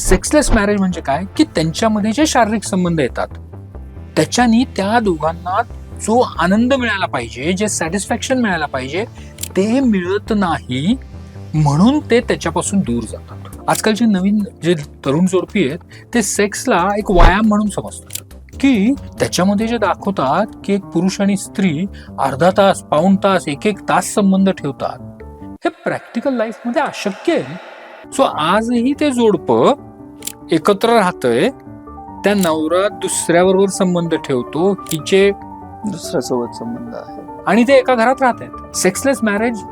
Sexless marriage म्हणजे काय की त्यांच्यामध्ये जे शारीरिक संबंध येतात त्याच्यानी त्या दोघांना जो आनंद मिळाला पाहिजे, जे सॅटिस्फॅक्शन मिळायला पाहिजे ते मिळत नाही, म्हणून ते त्याच्यापासून दूर जातात. आजकालची नवीन जे तरुण जोडपी आहेत ते सेक्सला एक व्यायाम म्हणून समजतात, की त्याच्यामध्ये जे दाखवतात की एक पुरुष आणि स्त्री अर्धा तास, पाऊण तास, एक तास संबंध ठेवतात, हे प्रॅक्टिकल लाईफ मध्ये अशक्य आहे. सो आजही ते जोडपं एकत्र राहतंय, त्या नवरा दुसऱ्याबरोबर संबंध ठेवतो, हिचे दुसऱ्यासोबत संबंध आहे, आणि ते एका घरात राहत आहेत. Sexless marriage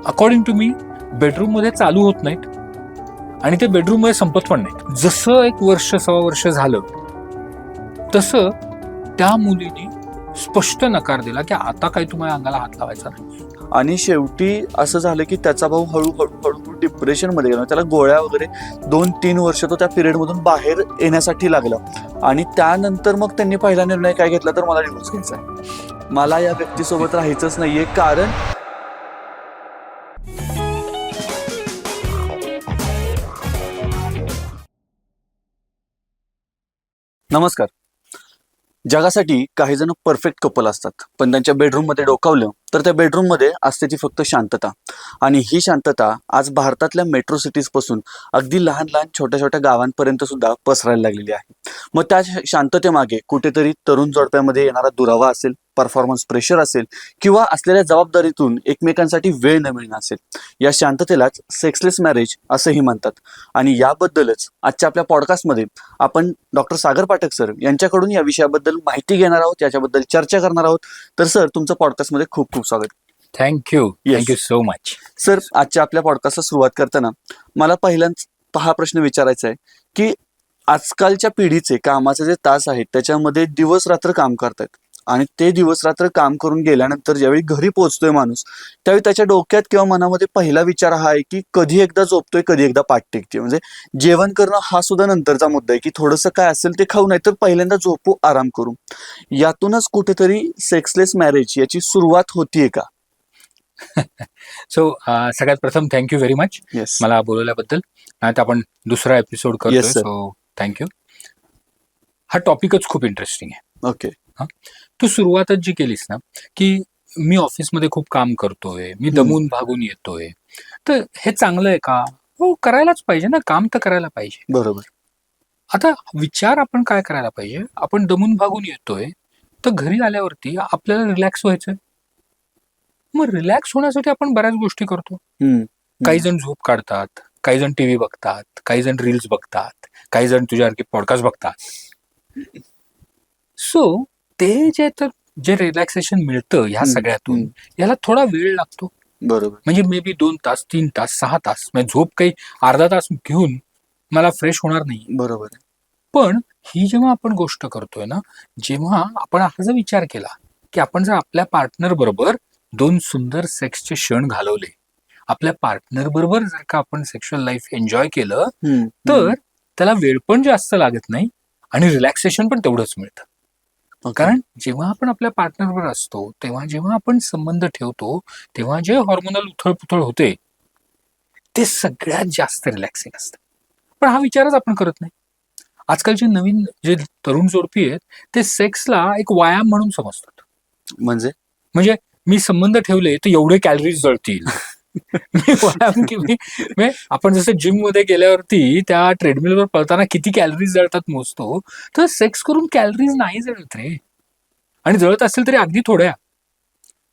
according to me bedroom मध्ये चालू होत नाहीत आणि ते बेडरूम मध्ये संपत पण नाहीत. जसं 1 वर्ष, 1.25 वर्ष झालं तसं त्या मुलीने स्पष्ट नकार दिला की आता काही तुम्हाला अंगाला हात लावायचा नाही. आणि शेवटी असं झालं की त्याचा भाऊ हळूहळू डिप्रेशन मध्ये गेला. त्याला गोळ्या वगैरे 2-3 वर्ष तो त्या पिरियड मधून बाहेर येण्यासाठी लागला. आणि त्यानंतर मग त्यांनी पहिला निर्णय काय घेतला तर मला डिव्होर्स घ्यायचा आहे, मला या व्यक्तीसोबत राहायचंच नाहीये. कारण नमस्कार. जगासाठी काही जण परफेक्ट कपल असतात, पण त्यांच्या बेडरूम मध्ये डोकावलं तर त्या बेडरूम मध्ये असते ती फक्त शांतता. आणि ही शांतता आज भारतातल्या मेट्रो सिटीज पासून अगदी लहान लहान छोट्या छोट्या गावांपर्यंत सुद्धा पसरायला लागलेली आहे. मग त्या शांततेमागे कुठेतरी तरुण जोडप्यामध्ये येणारा दुरावा असेल, परफॉर्मन्स प्रेशर असेल, किंवा असलेल्या जबाबदारीतून एकमेकांसाठी वेळ न मिळणं असेल. या शांततेलाच सेक्सलेस मॅरेज असंही म्हणतात. आणि याबद्दलच आजच्या आपल्या पॉडकास्टमध्ये आपण डॉक्टर सागर पाठक सर यांच्याकडून या विषयाबद्दल माहिती घेणार आहोत, याच्याबद्दल चर्चा करणार आहोत. तर सर, तुमचं पॉडकास्टमध्ये खूप खूप स्वागत. Thank you so much. सर, आजच्या आपल्या पॉडकास्टला सुरुवात करताना मला पहिल्यांदा हा प्रश्न विचारायचा आहे की आजकालच्या पिढीचे कामाचे जे तास आहेत त्याच्यामध्ये दिवस रात्र काम करतायत, आणि ते दिवस रात्र काम करून गेल्यानंतर ज्यावेळी घरी पोहोचतोय माणूस, त्यावेळी त्याच्या डोक्यात किंवा मनामध्ये पहिला विचार हा आहे की कधी एकदा झोपतोय, कधी एकदा पाठ टेकते. म्हणजे जेवण करणं हा सुद्धा नंतरचा मुद्दा आहे की थोडंसं काय असेल ते खाऊ, नाही तर पहिल्यांदा झोपू, आराम करू. यातूनच कुठेतरी सेक्सलेस मॅरेज याची सुरुवात होतीये का? सो सगळ्यात प्रथम थँक्यू व्हेरी मच येस. मला बोलवल्याबद्दल. आता आपण दुसरा एपिसोड करतोय, Yes, sir. So thank you. हा टॉपिकच खूप इंटरेस्टिंग आहे. ओके. तू सुरुवातच जी केलीस ना की मी ऑफिसमध्ये खूप काम करतोय, मी दमून भागून येतोय, तर हे चांगलं आहे का? हो, करायलाच पाहिजे ना, काम तर करायला पाहिजे. बरोबर. आता विचार आपण काय करायला पाहिजे, आपण दमून भागून येतोय तर घरी आल्यावरती आपल्याला रिलॅक्स व्हायचंय. मग रिलॅक्स होण्यासाठी आपण बऱ्याच गोष्टी करतो. काही जण झोप काढतात, काही जण टीव्ही बघतात, काही जण रील्स बघतात, काही जण तुझ्यासारखे पॉडकास्ट बघतात. सो ते जे रिलॅक्सेशन मिळतं ह्या सगळ्यातून, याला थोडा वेळ लागतो. बरोबर. म्हणजे मे बी 2 तास, 3 तास, 6 तास, म्हणजे झोप काही अर्धा तास घेऊन मला फ्रेश होणार नाही. बरोबर. पण ही जेव्हा आपण गोष्ट करतोय ना, जेव्हा आपण हा जर विचार केला की आपण जर आपल्या पार्टनर बरोबर 2 सुंदर सेक्सचे क्षण घालवले, आपल्या पार्टनर बरोबर जर का आपण सेक्शुअल लाईफ एन्जॉय केलं, तर त्याला वेळ पण जास्त लागत नाही आणि रिलॅक्सेशन पण तेवढंच मिळतं. कारण जेव्हा आपण आपल्या पार्टनरवर असतो, तेव्हा जेव्हा आपण संबंध ठेवतो, तेव्हा जे हॉर्मोनल उथळपुथळ होते ते सगळ्यात जास्त रिलॅक्सिंग असतं. पण हा विचारच आपण करत नाही. आजकालची नवीन जे तरुण जोडपी आहेत ते सेक्सला एक व्यायाम म्हणून समजतात. म्हणजे मी संबंध ठेवले तर एवढे कॅलरीज जळतील. मी व्यायाम की आपण जसं जिम मध्ये गेल्यावरती त्या ट्रेडमिलवर पळताना किती कॅलरीज जळतात मोजतो, तर सेक्स करून कॅलरीज नाही जळत रे. आणि जळत असेल तरी अगदी थोड्या.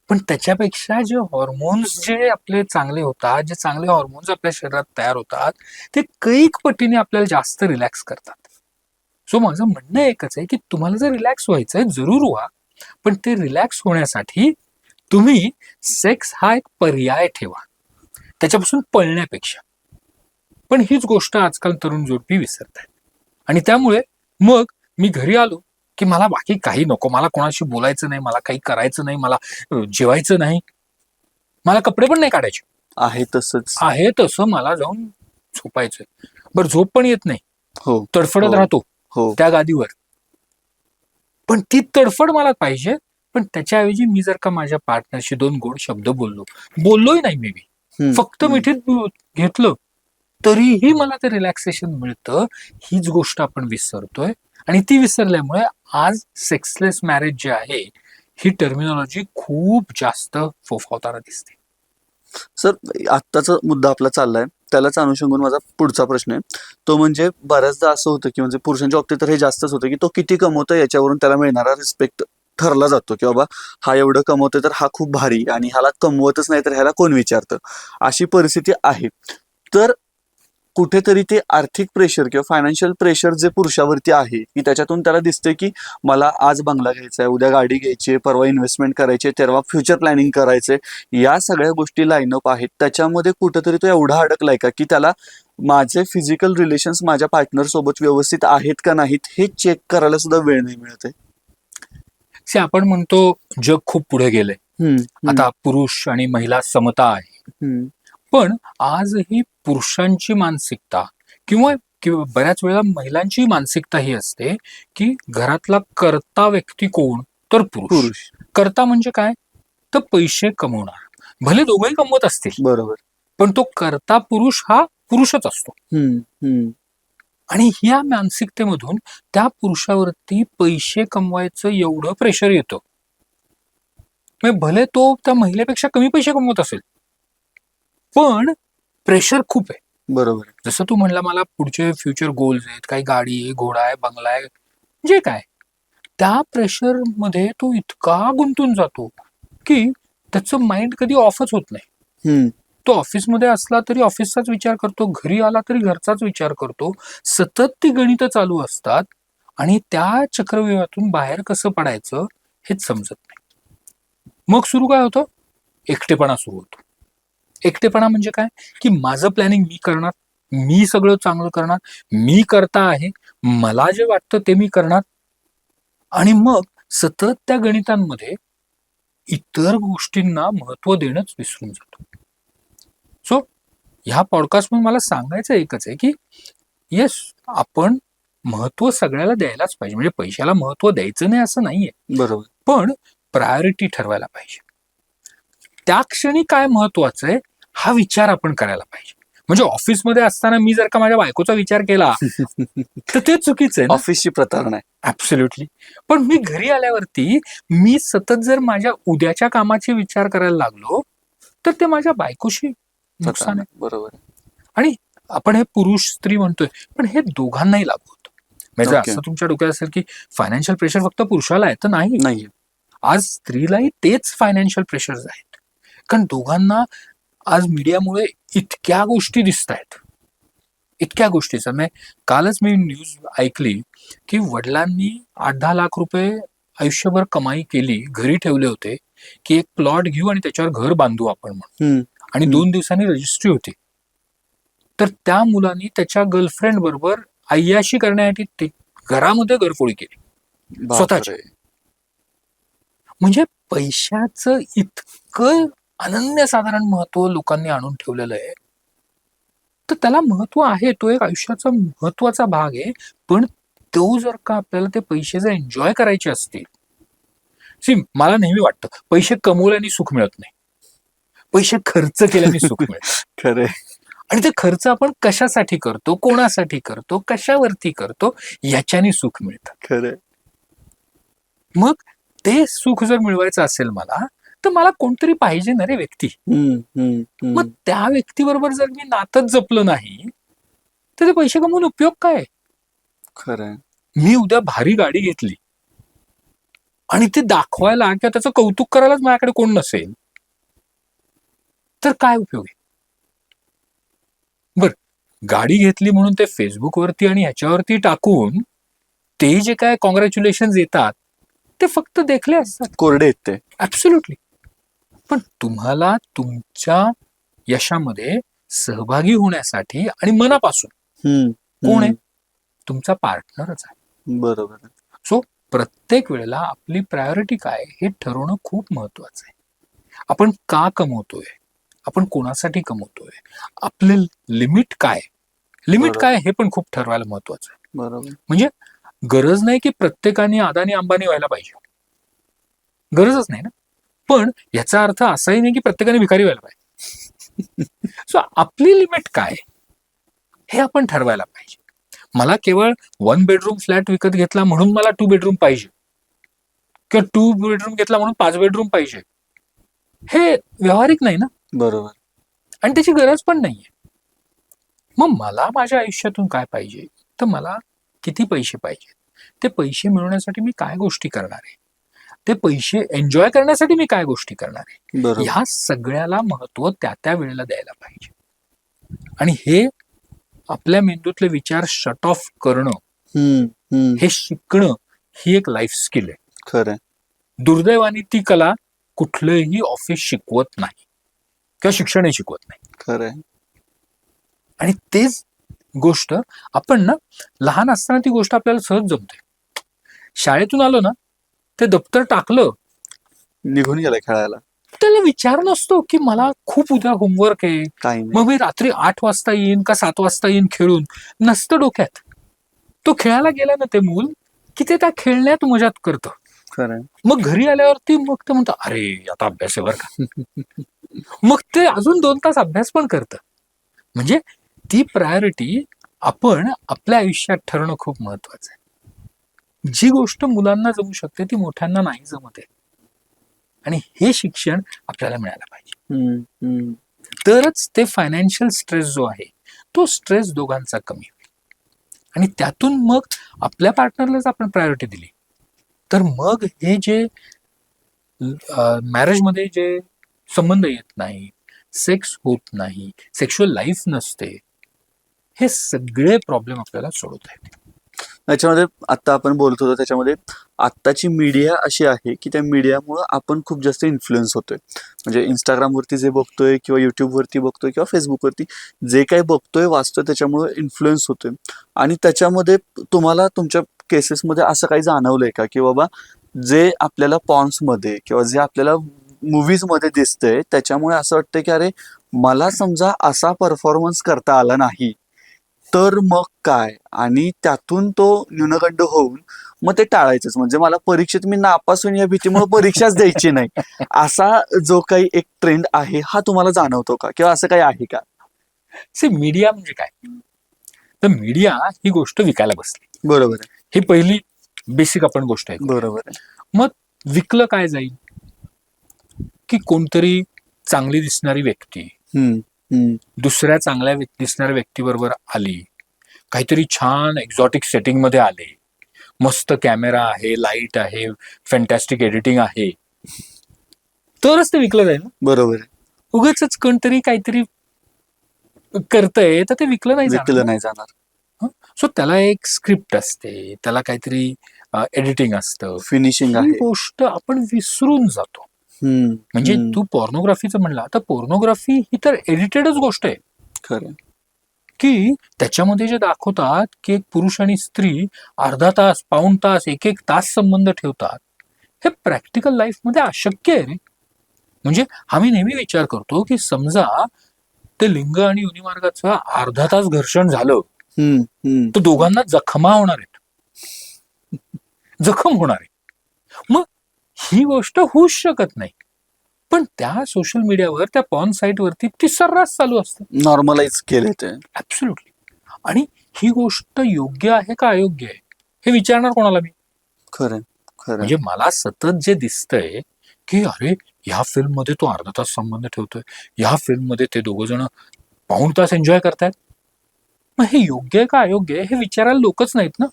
पण त्याच्यापेक्षा जे हॉर्मोन्स जे आपले चांगले होतात, जे चांगले हॉर्मोन्स आपल्या शरीरात तयार होतात, ते कैक पटीने आपल्याला जास्त रिलॅक्स करतात. सो माझं म्हणणं एकच आहे की तुम्हाला जर रिलॅक्स व्हायचंय जरूर व्हा, पण ते रिलॅक्स होण्यासाठी तुम्ही सेक्स हा एक पर्याय ठेवा, त्याच्यापासून पळण्यापेक्षा. पण हीच गोष्ट आजकाल तरुण जोडपी विसरत आहेत. आणि त्यामुळे मग मी घरी आलो की मला बाकी काही नको, मला कोणाशी बोलायचं नाही, मला काही करायचं नाही, मला जेवायचं नाही, मला कपडे पण नाही काढायचे, आहे तसं मला जाऊन झोपायचंय. बरं, झोप पण येत नाही, तडफडत राहतो त्या गादीवर. पण ती तडफड मला पाहिजे. पण त्याच्याऐवजी मी जर का माझ्या पार्टनरशी 2 गोड शब्द बोललोही नाही, मे बी फक्त मिठीत घेतलं, तरीही मला ते रिलॅक्सेशन मिळतं, हीच गोष्ट आपण विसरतोय. आणि ती विसरल्यामुळे आज सेक्सलेस मॅरेज जे आहे, ही टर्मिनॉलॉजी खूप जास्त फोफावताना दिसते. सर, आत्ताचा मुद्दा आपला चाललाय त्यालाच अनुषंगून माझा पुढचा प्रश्न आहे. तो म्हणजे बऱ्याचदा असं होतं की म्हणजे पुरुषांच्या बाबतीत तर हे जास्तच होतं की तो किती कमवतो याच्यावरून त्याला मिळणारा रिस्पेक्ट ठरला जातो की बाबा हा एवढं कमवतोय तर हा खूप भारी, आणि ह्याला कमवतच नाही तर ह्याला कोण विचारतं, अशी परिस्थिती आहे. तर कुठेतरी ते आर्थिक प्रेशर किंवा फायनान्शियल प्रेशर जे पुरुषावरती आहे की त्याच्यातून त्याला दिसतंय की मला आज बंगला घ्यायचा आहे, उद्या गाडी घ्यायची आहे, परवा इन्व्हेस्टमेंट करायची आहे, तेव्हा फ्युचर प्लॅनिंग करायचंय, या सगळ्या गोष्टी लाईनअप आहेत. त्याच्यामध्ये कुठेतरी तो एवढा अडकलाय का की त्याला माझे फिजिकल रिलेशन्स माझ्या पार्टनर सोबत व्यवस्थित आहेत का नाहीत हे चेक करायला सुद्धा वेळ नाही मिळत आहे. आपण म्हणतो जग खूप पुढे गेलंय, हम्म, आता पुरुष आणि महिला समता आहे. हम्म, पण आजही पुरुषांची मानसिकता किंवा किंवा बऱ्याच वेळा महिलांची मानसिकता ही असते की घरातला कर्ता व्यक्ती कोण, तर पुरुष. पुरुष. कर्ता म्हणजे काय, तर पैसे कमवणार. भले दोघंही कमवत असतील, बरोबर. पण तो कर्ता पुरुष हा पुरुषच असतो. हम्म, हम्म, आणि ह्या मानसिकतेमधून त्या पुरुषावरती पैसे कमवायचं एवढं प्रेशर येतं, म्हणजे भले तो त्या महिलेपेक्षा कमी पैसे कमवत असेल, पण प्रेशर खूप आहे. बरोबर. जसं तू म्हणला मला पुढचे फ्युचर गोल्स आहेत, काही गाडी आहे, घोडा आहे, बंगला आहे, जे काय, त्या प्रेशर मध्ये तो इतका गुंतून जातो की त्याचं माइंड कधी ऑफच होत नाही. हम्म, तो ऑफिसमध्ये असला तरी ऑफिसचाच विचार करतो, घरी आला तरी घरचाच विचार करतो. सतत ती गणितं चालू असतात आणि त्या चक्रव्यूहातून बाहेर कसं पडायचं हेच समजत नाही. मग सुरू काय होतं, एकटेपणा सुरू होतो. एकटेपणा म्हणजे काय, की माझं प्लॅनिंग मी करणार, मी सगळं चांगलं करणार, मी करता आहे, मला जे वाटतं ते मी करणार. आणि मग सतत त्या गणितांमध्ये इतर गोष्टींना महत्व देणंच विसरून जातो. सो ह्या पॉडकास्टमध्ये मला सांगायचं एकच आहे की येस, आपण महत्व सगळ्याला द्यायलाच पाहिजे. म्हणजे पैशाला महत्व द्यायचं नाही असं नाहीये, बरोबर. पण प्रायोरिटी ठरवायला पाहिजे. त्या क्षणी काय महत्वाचं आहे हा विचार आपण करायला पाहिजे. म्हणजे ऑफिसमध्ये असताना मी जर का माझ्या बायकोचा विचार केला तर ते चुकीचं आहे ना. ऑफिसची प्रतारणा आहे. ऍब्सोल्युटली. पण मी घरी आल्यावरती मी सतत जर माझ्या उद्याच्या कामाचे विचार करायला लागलो तर ते माझ्या बायकोशी नुकसान आहे. बरोबर. आणि आपण हे पुरुष स्त्री म्हणतोय, पण हे दोघांनाही लागू होतं. म्हणजे Okay. असं तुमच्या डोक्यात असेल की फायनान्शियल प्रेशर फक्त पुरुषाला आहे, तर नाही. नाही. आज स्त्रीलाही तेच फायनान्शियल प्रेशर्स आहेत, कारण दोघांना आज मीडियामुळे इतक्या गोष्टी दिसत आहेत, इतक्या गोष्टीचा. कालच मी न्यूज ऐकली की वडिलांनी 8-10 लाख रुपये आयुष्यभर कमाई केली, घरी ठेवले होते की एक प्लॉट घेऊ आणि त्याच्यावर घर बांधू आपण म्हणून. हम्म, आणि 2 दिवसांनी रजिस्ट्री होती. तर त्या मुलांनी त्याच्या गर्लफ्रेंड बरोबर अय्याशी करण्यासाठी ते घरामध्ये घरफोडी केली स्वतःची. बापरे. म्हणजे पैशाचं इतकं अनन्यसाधारण महत्व लोकांनी आणून ठेवलेलं आहे, तर त्याला महत्व आहे, तो एक आयुष्याचा महत्वाचा भाग आहे. पण तो जर का आपल्याला ते पैसे जर एन्जॉय करायचे असतील, मला नेहमी वाटतं पैसे कमवल्याने सुख मिळत नाही, पैसे खर्च केल्याने सुख मिळतं. खरे. आणि ते खर्च आपण कशासाठी करतो, कोणासाठी करतो, कशावरती करतो, याच्याने सुख मिळतं. खरे. मग ते सुख जर मिळवायचं असेल मला, तर मला कोणतरी पाहिजे ना रे व्यक्ती. मग त्या व्यक्तीबरोबर जर मी नातच जपलं नाही तर ते पैसे कमवून उपयोग काय. खरं. मी उद्या भारी गाडी घेतली आणि ते दाखवायला किंवा त्याचं कौतुक करायलाच माझ्याकडे कोण नसेल तर काय उपयोग आहे. बर, गाडी घेतली म्हणून ते फेसबुकवरती आणि ह्याच्यावरती टाकून ते जे काय कॉंग्रॅच्युलेशन येतात ते फक्त देखले असतात, कोरडे आहेत ते. ऍब्सोल्युटली. पण तुम्हाला तुमच्या यशामध्ये सहभागी होण्यासाठी आणि मनापासून कोण आहे, तुमचा पार्टनरच आहे. बरोबर. सो प्रत्येक वेळेला आपली प्रायोरिटी काय हे ठरवणं खूप महत्वाचं आहे. आपण का कमवतोय, आपण कोणासाठी कमवतोय, आपले लिमिट काय, लिमिट काय हे पण खूप ठरवायला महत्वाचं आहे. बरोबर. म्हणजे गरज नाही की प्रत्येकाने अदानी अंबानी व्हायला पाहिजे, गरजच नाही ना. पण याचा अर्थ असाही नाही की प्रत्येकाने भिकारी व्हायला पाहिजे. सो आपली लिमिट काय, हे आपण ठरवायला पाहिजे. मला केवळ 1 बेडरूम फ्लॅट विकत घेतला म्हणून मला 2 बेडरूम पाहिजे किंवा 2 बेडरूम घेतला म्हणून 5 बेडरूम पाहिजे, हे व्यावहारिक नाही ना, बरोबर. आणि त्याची गरज पण नाहीये. मग मला माझ्या आयुष्यातून काय पाहिजे, तर मला किती पैसे पाहिजे, ते पैसे मिळवण्यासाठी मी काय गोष्टी करणार आहे, ते पैसे एन्जॉय करण्यासाठी मी काय गोष्टी करणार आहे, बरोबर. ह्या सगळ्याला महत्व त्या त्या वेळेला द्यायला पाहिजे. आणि हे आपल्या मेंदूतले विचार शट ऑफ करणं, हम्म, हम्म. हे शिकणं, ही एक लाईफ स्किल आहे. खरंय. दुर्दैवाने ती कला कुठलंही ऑफिस शिकवत नाही किंवा शिक्षणही शिकवत नाही. खरंय. आणि तेच गोष्ट आपण ना, लहान असताना ती गोष्ट आपल्याला सहज जमते. शाळेतून आलो ना, ते दप्तर टाकलं, निघून गेलाय खेळायला. त्याला विचार नसतो की मला खूप उद्या होमवर्क आहे, काही नाही. मग मी रात्री 8 वाजता येईन का 7 वाजता येईन खेळून, नसतं डोक्यात. तो खेळायला गेला ना ते मूल, की ते त्या खेळण्यात मजात करतं. खरंय. मग घरी आल्यावरती मग ते म्हणतं, अरे आता अभ्यास आहे बरं का. मग ते अजून 2 तास अभ्यास पण करतं. म्हणजे ती प्रायोरिटी आपण आपल्या आयुष्यात ठरवणं खूप महत्वाचं आहे. जी गोष्ट मुलांना जमू शकते ती मोठ्यांना नाही जमत आहे, आणि हे शिक्षण आपल्याला मिळायला पाहिजे. हम्म, हम्म. तरच ते फायनान्शियल स्ट्रेस जो आहे, तो स्ट्रेस दोघांचा कमी होईल. आणि त्यातून मग आपल्या पार्टनरलाच आपण प्रायोरिटी दिली, तर मग हे जे मॅरेजमध्ये जे संबंध येत नाही, सेक्स होत नाही, सेक्शुअल लाईफ नसते, हे सगळे प्रॉब्लेम आपल्याला सोडवता येतील. त्याच्यामध्ये आता आपण बोलत होतो, त्याच्यामध्ये आत्ताची मीडिया अशी आहे की त्या मीडियामुळं आपण खूप जास्त इन्फ्लुएन्स होतोय. म्हणजे इंस्टाग्रामवरती जे बघतोय किंवा युट्यूबवरती बघतोय किंवा फेसबुकवरती जे काही बघतोय वाचतोय त्याच्यामुळे इन्फ्लुएन्स होतोय. आणि त्याच्यामध्ये तुम्हाला तुमच्या केसेसमध्ये असं काही जाणवलंय का की बाबा जे आपल्याला पॉन्समध्ये किंवा जे आपल्याला मूवीजमध्ये दिसतंय त्याच्यामुळे असं वाटतंय की अरे मला समजा असा परफॉर्मन्स करता आला नाही तर मग काय, आणि त्यातून तो न्यूनगंड होऊन मग ते टाळायचंच, म्हणजे मला परीक्षेत मी नापास होईन या भीतीमुळे परीक्षाच द्यायची नाही, असा जो काही एक ट्रेंड आहे हा तुम्हाला जाणवतो का, किंवा असं काही आहे का? मीडिया म्हणजे काय, तर मीडिया ही गोष्ट विकायला बसली. बरोबर आहे. ही पहिली बेसिक आपण गोष्ट आहे. बरोबर आहे. मग विकलं काय जाईल, की कोणतरी चांगली दिसणारी व्यक्ती हम्म, हम्म. दुसऱ्या चांगल्या दिसणाऱ्या व्यक्तीबरोबर आली, काहीतरी छान एक्झॉटिक सेटिंग मध्ये आले, मस्त कॅमेरा आहे, लाईट आहे, फॅन्टॅस्टिक एडिटिंग आहे, तरच ते विकलं जाईल ना. बरोबर आहे. उगाचच कोणतरी काहीतरी करतंय तर ते विकलं नाही विकलं जाणार. नाही जाणार. सो त्याला एक स्क्रिप्ट असते, त्याला काहीतरी एडिटिंग असतं, फिनिशिंग ही आहे. गोष्ट आपण विसरून जातो. हम्म, म्हणजे हम्म. तू पॉर्नोग्राफीचं म्हणला तर पोर्नोग्राफी ही तर एडिटेडच गोष्ट आहे, खरं. की त्याच्यामध्ये जे दाखवतात की एक पुरुष आणि स्त्री अर्धा तास, पाऊण तास, 1-1 तास संबंध ठेवतात, हे प्रॅक्टिकल लाईफ मध्ये अशक्य आहे रे. म्हणजे आम्ही नेहमी विचार करतो की समजा ते लिंग आणि योनिमार्गाचं अर्धा तास घर्षण झालं हम्म, हम्म. तर दोघांना जखमा होणार आहेत, जखम होणार आहे. मग ही गोष्ट होऊच शकत नाही, पण त्या सोशल मीडियावर, त्या पॉर्न साईट वरती ती सर्रास चालू असतं. नॉर्मलाइज केले ते. ऍब्सोल्युटली. आणि ही गोष्ट योग्य आहे का अयोग्य आहे हे विचारणार कोणाला मी? खरं, खरं. म्हणजे मला सतत जे दिसतंय की अरे ह्या फिल्म मध्ये तो अर्धा तास संबंध ठेवतोय, ह्या फिल्म मध्ये ते दोघ जण पाऊण तास एन्जॉय करतायत, मग हे योग्य आहे का अयोग्य आहे हे विचारायला लोकच नाहीत ना,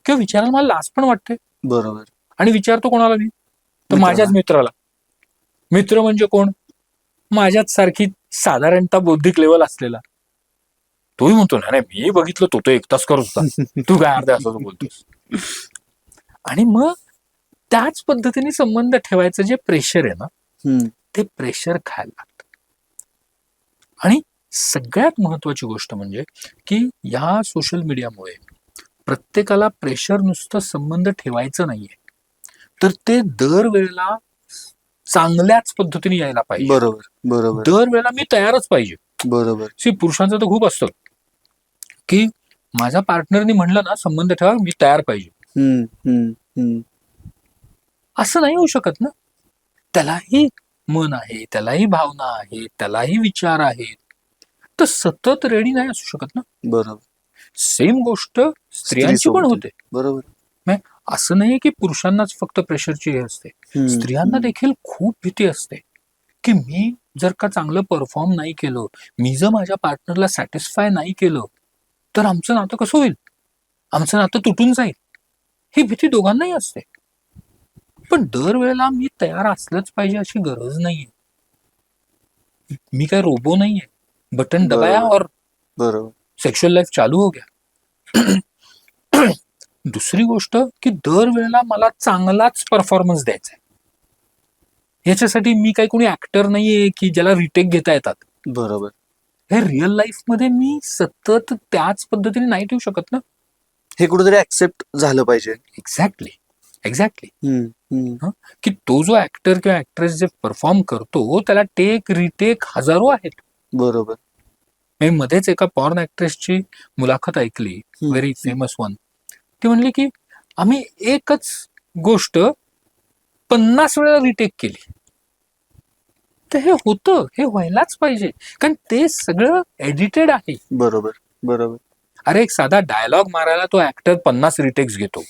किंवा विचारायला मला लाज पण वाटते. बरोबर. आणि विचारतो कोणाला मी, तर माझ्याच मित्राला. मित्र म्हणजे कोण? माझ्याच सारखी साधारणतः बौद्धिक लेवल असलेला. तोही म्हणतो ना, नाही मी बघितलं, तो 1 तास करत होता, तू काय अर्ध्या तासाचं बोलतोस. आणि मग त्याच पद्धतीने संबंध ठेवायचं जे प्रेशर आहे ना, ते प्रेशर खायला लागतं. आणि सगळ्यात महत्वाची गोष्ट म्हणजे की या सोशल मीडियामुळे प्रत्येकाला प्रेशर नुसतं संबंध ठेवायचं नाहीये, तर ते दरवेळेला चांगल्याच पद्धतीने यायला पाहिजे. बरोबर, बरोबर. दरवेळेला मी तयारच पाहिजे. बरोबर. पुरुषांचं तर खूप असतं की माझ्या पार्टनरनी म्हणलं ना संबंध ठेवा, मी तयार पाहिजे. असं नाही होऊ शकत ना. त्यालाही मन आहे, त्यालाही भावना आहे, त्यालाही विचार आहेत. तर सतत रेडी नाही असू शकत ना. बरोबर. सेम गोष्ट स्त्रियांची पण स्त्रीसोबत होते. बरोबर. म्हणजे असं नाहीये की पुरुषांनाच फक्त प्रेशरची हे असते, स्त्रियांना देखील खूप भीती असते की मी जर का चांगलं परफॉर्म नाही केलं, मी जर माझ्या पार्टनरला सॅटिस्फाय नाही केलं तर आमचं नातं कसं होईल, आमचं नातं तुटून जाईल. ही भीती दोघांनाही असते. पण दरवेळेला मी तयार असलंच पाहिजे अशी गरज नाहीये. मी काय रोबो नाहीये, बटन दबाया बरोबर. और बरोबर. सेक्शुअल लाईफ चालू हो गया. दुसरी गोष्ट की दरवेळेला मला चांगलाच परफॉर्मन्स द्यायचा आहे. याच्यासाठी मी काही कोणी ऍक्टर नाहीये की ज्याला रिटेक घेता येतात. बरोबर. हे रिअल लाईफ मध्ये मी सतत त्याच पद्धतीने नाही ठेवू शकत ना. हे कुठेतरी ऍक्सेप्ट झालं पाहिजे. Exactly exactly. हम्म, हम्म. की तो जो ऍक्टर किंवा ऍक्ट्रेस जे परफॉर्म करतो त्याला टेक रिटेक हजारो आहेत. बरोबर. मी मध्येच एका पॉर्न ऍक्ट्रेसची मुलाखत ऐकली, व्हेरी फेमस वन. ती म्हणली की आम्ही एकच गोष्ट 50 वेळा रिटेक केली. तर हे होतं, हे व्हायलाच पाहिजे, कारण ते सगळं एडिटेड आहे. बरोबर. बरोबर. अरे एक साधा डायलॉग मारायला तो ऍक्टर 50 रिटेक्स घेतो,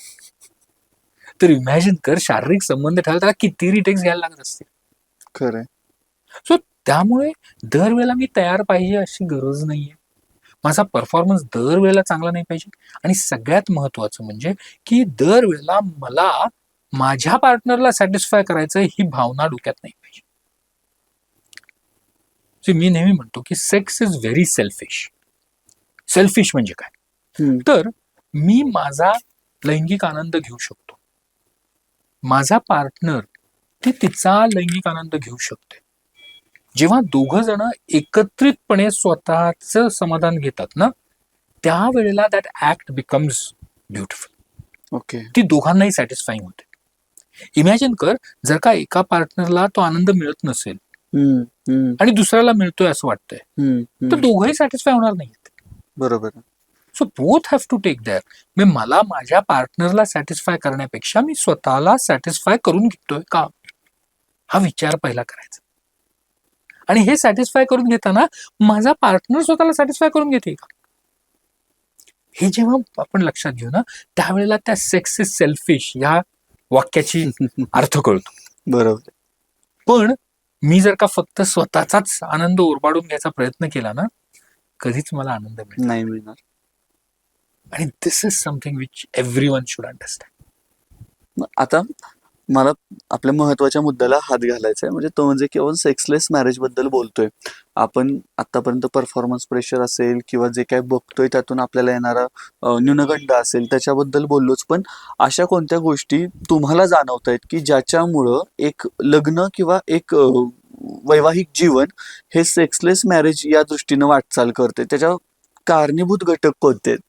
तर इमॅजिन कर शारीरिक संबंध ठेवायला त्याला किती रिटेक्स घ्यायला लागत असतील. खरंय. सो त्यामुळे दरवेळेला मी तयार पाहिजे अशी गरज नाहीये. माझा परफॉर्मन्स दरवेळेला चांगला नाही पाहिजे. आणि सगळ्यात महत्वाचं म्हणजे की दरवेळेला मला माझ्या पार्टनरला सॅटिस्फाय करायचं ही भावना डोक्यात नाही पाहिजे. मी नेहमी म्हणतो की sex is very selfish. Selfish म्हणजे काय, तर मी माझा लैंगिक आनंद घेऊ शकतो, माझा पार्टनर ती तिचा लैंगिक आनंद घेऊ शकते. जेव्हा दोघं जण एकत्रितपणे स्वतःचं समाधान घेतात ना, त्यावेळेला that act becomes beautiful. Okay. ती दोघांनाही सॅटिस्फाईंग होते. इमॅजिन कर, जर का एका पार्टनरला तो आनंद मिळत नसेल आणि दुसऱ्याला मिळतोय असं वाटतंय, तर दोघंही सॅटिस्फाय होणार नाहीत. बरोबर. So both have to take there. मी मला माझ्या पार्टनरला सॅटिस्फाय करण्यापेक्षा मी स्वतःला सॅटिस्फाय करून घेतोय का, हा विचार पहिला करायचा. आणि हे सॅटिस्फाय करून घेताना माझा पार्टनर स्वतःला सॅटिस्फाय करून घेते का, हे जेव्हा आपण लक्षात घेऊ ना, त्यावेळेला त्या सेक्स इज सेल्फिश या वाक्याची अर्थ कळतो. बरोबर. पण मी जर का फक्त स्वतःचाच आनंद ओरबाडून घ्यायचा प्रयत्न केला ना, कधीच मला आनंद मिळणार नाही मिळणार. आणि this is something which everyone should understand. आता मला आपल्या महत्वाच्या मुद्द्याला हात घालायचा आहे, म्हणजे तो म्हणजे केवळ सेक्सलेस मॅरेज बद्दल बोलतोय आपण. आतापर्यंत परफॉर्मन्स प्रेशर असेल किंवा जे काय बघतोय त्यातून आपल्याला येणारा न्यूनगंड असेल त्याच्याबद्दल बोललोच, पण अशा कोणत्या गोष्टी तुम्हाला जाणवत आहेत की ज्याच्यामुळं एक लग्न किंवा एक वैवाहिक जीवन हे सेक्सलेस मॅरेज या दृष्टीनं वाटचाल करते, त्याच्या कारणीभूत घटक कोणते आहेत?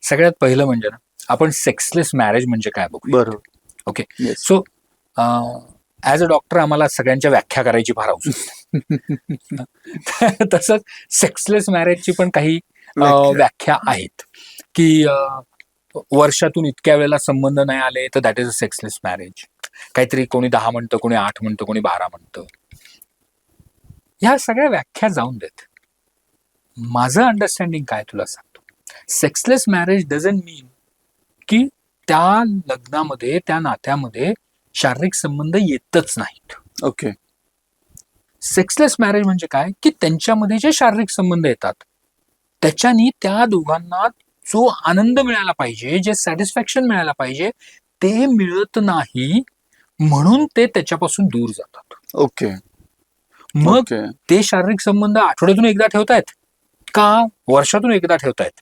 सगळ्यात पहिलं म्हणजे ना, आपण सेक्सलेस मॅरेज म्हणजे काय बघू. बरोबर. Okay. So as a doctor आम्हाला सगळ्यांच्या व्याख्या करायची फार हौस असते. तसंच सेक्सलेस मॅरेजची पण काही व्याख्या आहेत की वर्षातून इतक्या वेळेला संबंध नाही आले तर that is a sexless marriage. काहीतरी कोणी 10 म्हणतं, कोणी 8 म्हणतं, कोणी 12 म्हणतं. ह्या सगळ्या व्याख्या जाऊन देत. माझं अंडरस्टँडिंग काय तुला सांगतो. सेक्सलेस मॅरेज डझंट मीन की त्या लग्नामध्ये, त्या नात्यामध्ये शारीरिक संबंध येतच नाहीत. ओके. सेक्सलेस मॅरेज म्हणजे काय की त्यांच्यामध्ये जे शारीरिक संबंध येतात त्याच्यानी त्या दोघांना जो आनंद मिळाला पाहिजे, जे सॅटिस्फॅक्शन मिळायला पाहिजे ते मिळत नाही, म्हणून ते त्याच्यापासून दूर जातात. ओके. मग ते शारीरिक संबंध आठवड्यातून एकदा ठेवतायत का वर्षातून एकदा ठेवतायत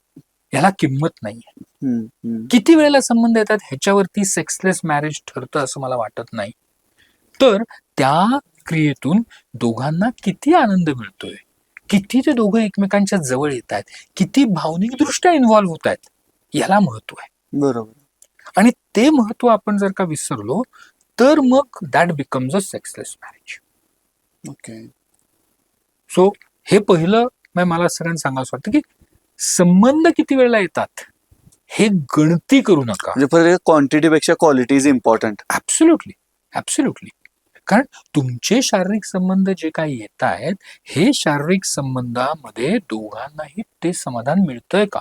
याला किंमत नाहीये. किती वेळेला संबंध येतात ह्याच्यावरती सेक्सलेस मॅरेज ठरतं असं मला वाटत नाही. तर त्या क्रियेतून दोघांना किती आनंद मिळतोय, किती ते दोघं एकमेकांच्या जवळ येत आहेत, किती भावनिक दृष्ट्या इन्व्हॉल्व्ह होत आहेत, याला महत्व आहे. बरोबर. आणि ते महत्व आपण जर का विसरलो तर मग that becomes a sexless marriage. Okay. So हे पहिलं मला सगळ्यांना सांगावं वाटतं की संबंध किती वेळेला येतात हे गणती करू नका. म्हणजे क्वांटिटीपेक्षा quality is important. Absolutely absolutely. कारण तुमचे शारीरिक संबंध जे काही येत आहेत, हे शारीरिक संबंधामध्ये दोघांनाही ते समाधान मिळतंय का?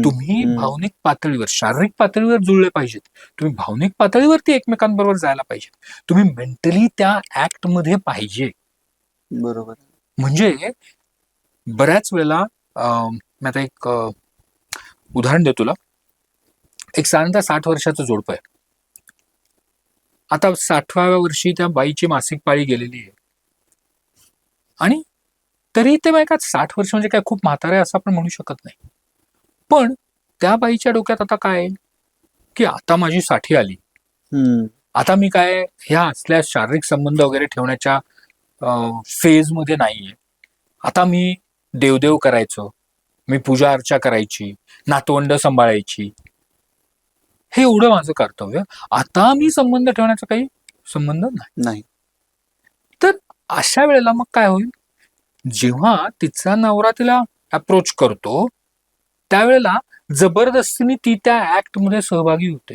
तुम्ही भावनिक पातळीवर, शारीरिक पातळीवर जुळले पाहिजेत, तुम्ही भावनिक पातळीवरती एकमेकांबरोबर जायला पाहिजे, तुम्ही मेंटली त्या ऍक्ट मध्ये पाहिजे. बरोबर. म्हणजे बऱ्याच वेळेला मी आता एक उदाहरण देतो तुला. एक साधारणतः 60 वर्षाचं जोडपं आहे. आता 60व्या वर्षी त्या बाईची मासिक पाळी गेलेली आहे आणि तरी ते बायका 60 वर्ष म्हणजे काय खूप म्हातारे असं आपण म्हणू शकत नाही. पण त्या बाईच्या डोक्यात आता काय आहे, की आता माझी 60 आली, आता मी काय ह्या असल्या शारीरिक संबंध वगैरे ठेवण्याच्या फेज मध्ये नाहीये. आता मी देवदेव करायचो, मी पूजा अर्चा करायची, नातवंड सांभाळायची, हे एवढं माझं कर्तव्य. आता मी संबंध ठेवण्याचा काही संबंध नाही. तर अशा वेळेला मग काय होईल, जेव्हा तिचा नवरा तिला अप्रोच करतो त्यावेळेला जबरदस्तीने ती त्या ऍक्ट मध्ये सहभागी होते.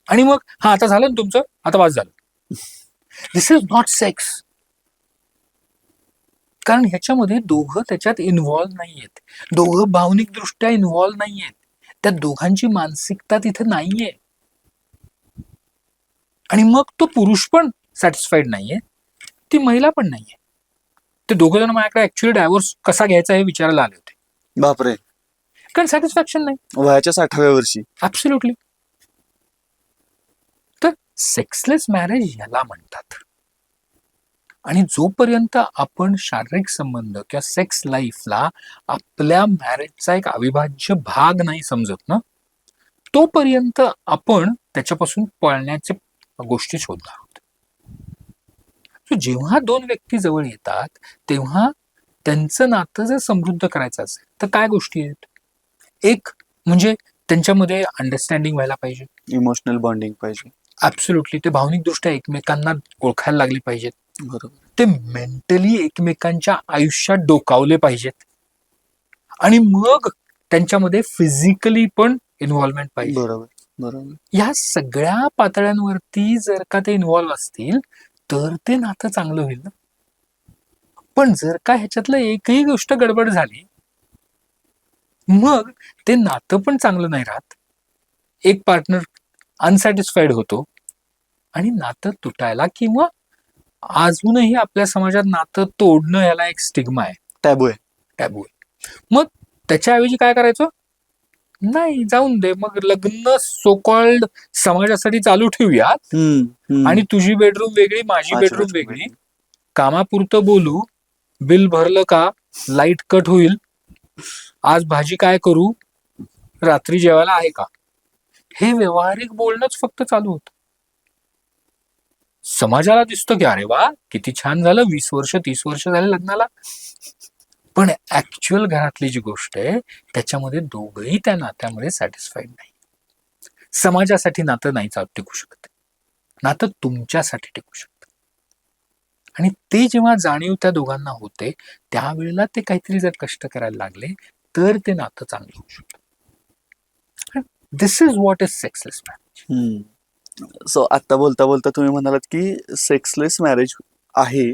आणि मग हा आता झालं ना तुमचं, आता वाज झालं. दिस इज नॉट सेक्स. कारण ह्याच्यामध्ये दोघं त्याच्यात इन्व्हॉल्व नाहीयेत, दोघं भावनिक दृष्ट्या इन्व्हॉल्व नाहीयेत, त्या दोघांची मानसिकता तिथे नाहीये. आणि मग तो पुरुष पण सॅटिस्फाईड नाहीये, ती महिला पण नाहीये. ते दोघं जण माझ्याकडे ऍक्च्युअली डायव्होर्स कसा घ्यायचा हे विचारायला आले होते. बापरे. कारण सॅटिस्फॅक्शन नाही वयाच्या 60व्या वर्षी. ऍब्सोल्युटली. तर सेक्सलेस मॅरेज याला म्हणतात. आणि जोपर्यंत आपण शारीरिक संबंध किंवा सेक्स लाईफला आपल्या मॅरेजचा एक अविभाज्य भाग नाही समजत ना, तोपर्यंत आपण त्याच्यापासून पळण्याचे गोष्टी शोधणार आहोत. जेव्हा दोन व्यक्ती जवळ येतात तेव्हा त्यांचं नातं जर समृद्ध करायचं असेल तर काय गोष्टी आहेत? एक म्हणजे त्यांच्यामध्ये अंडरस्टँडिंग व्हायला पाहिजे, इमोशनल बॉन्डिंग पाहिजे. ऍब्सोल्युटली. ते भावनिकदृष्ट्या एकमेकांना ओळखायला लागली पाहिजेत. बरोबर. ते मेंटली एकमेकांच्या आयुष्यात डोकावले पाहिजेत आणि मग त्यांच्यामध्ये फिजिकली पण इन्व्हॉल्वमेंट पाहिजे. बरोबर बरोबर. या सगळ्या पातळ्यांवरती जर का ते इन्व्हॉल्व असतील तर ते नातं चांगलं होईल ना. पण जर का ह्याच्यातलं एकही गोष्ट गडबड झाली मग ते नातं पण चांगलं नाही राहत, एक पार्टनर अनसॅटिस्फाईड होतो आणि नातं तुटायला किंवा अजूनही आपल्या समाजात नातं तोडणं याला एक स्टिग्मा आहे, टॅबू आहे. मग त्याच्याऐवजी काय करायचं, नाही जाऊन दे, मग लग्न सो कॉल्ड समाजासाठी चालू ठेवूया आणि तुझी बेडरूम वेगळी माझी बेडरूम वेगळी, कामापुरतं बोलू, बिल भरलं का, लाईट कट होईल, आज भाजी काय करू, रात्री जेवायला आहे का, हे व्यवहारिक बोलणंच फक्त चालू होतं. समाजाला दिसतं की अरे वा किती छान झालं, 20 वर्ष 30 वर्ष झाले लग्नाला, पण ऍक्च्युअल घरातली जी गोष्ट आहे त्याच्यामध्ये दोघंही त्या नात्यामध्ये सॅटिस्फाईड नाही. समाजासाठी नातं नाही टिकू शकत, नातं तुमच्यासाठी टिकू शकतं. आणि ते जेव्हा जाणीव त्या दोघांना होते त्यावेळेला ते काहीतरी जर कष्ट करायला लागले तर ते नातं चांगलं होऊ शकतं. This is what is sexless marriage. So आता बोलता बोलता तुम्ही म्हणालात की सेक्सलेस मॅरेज आहे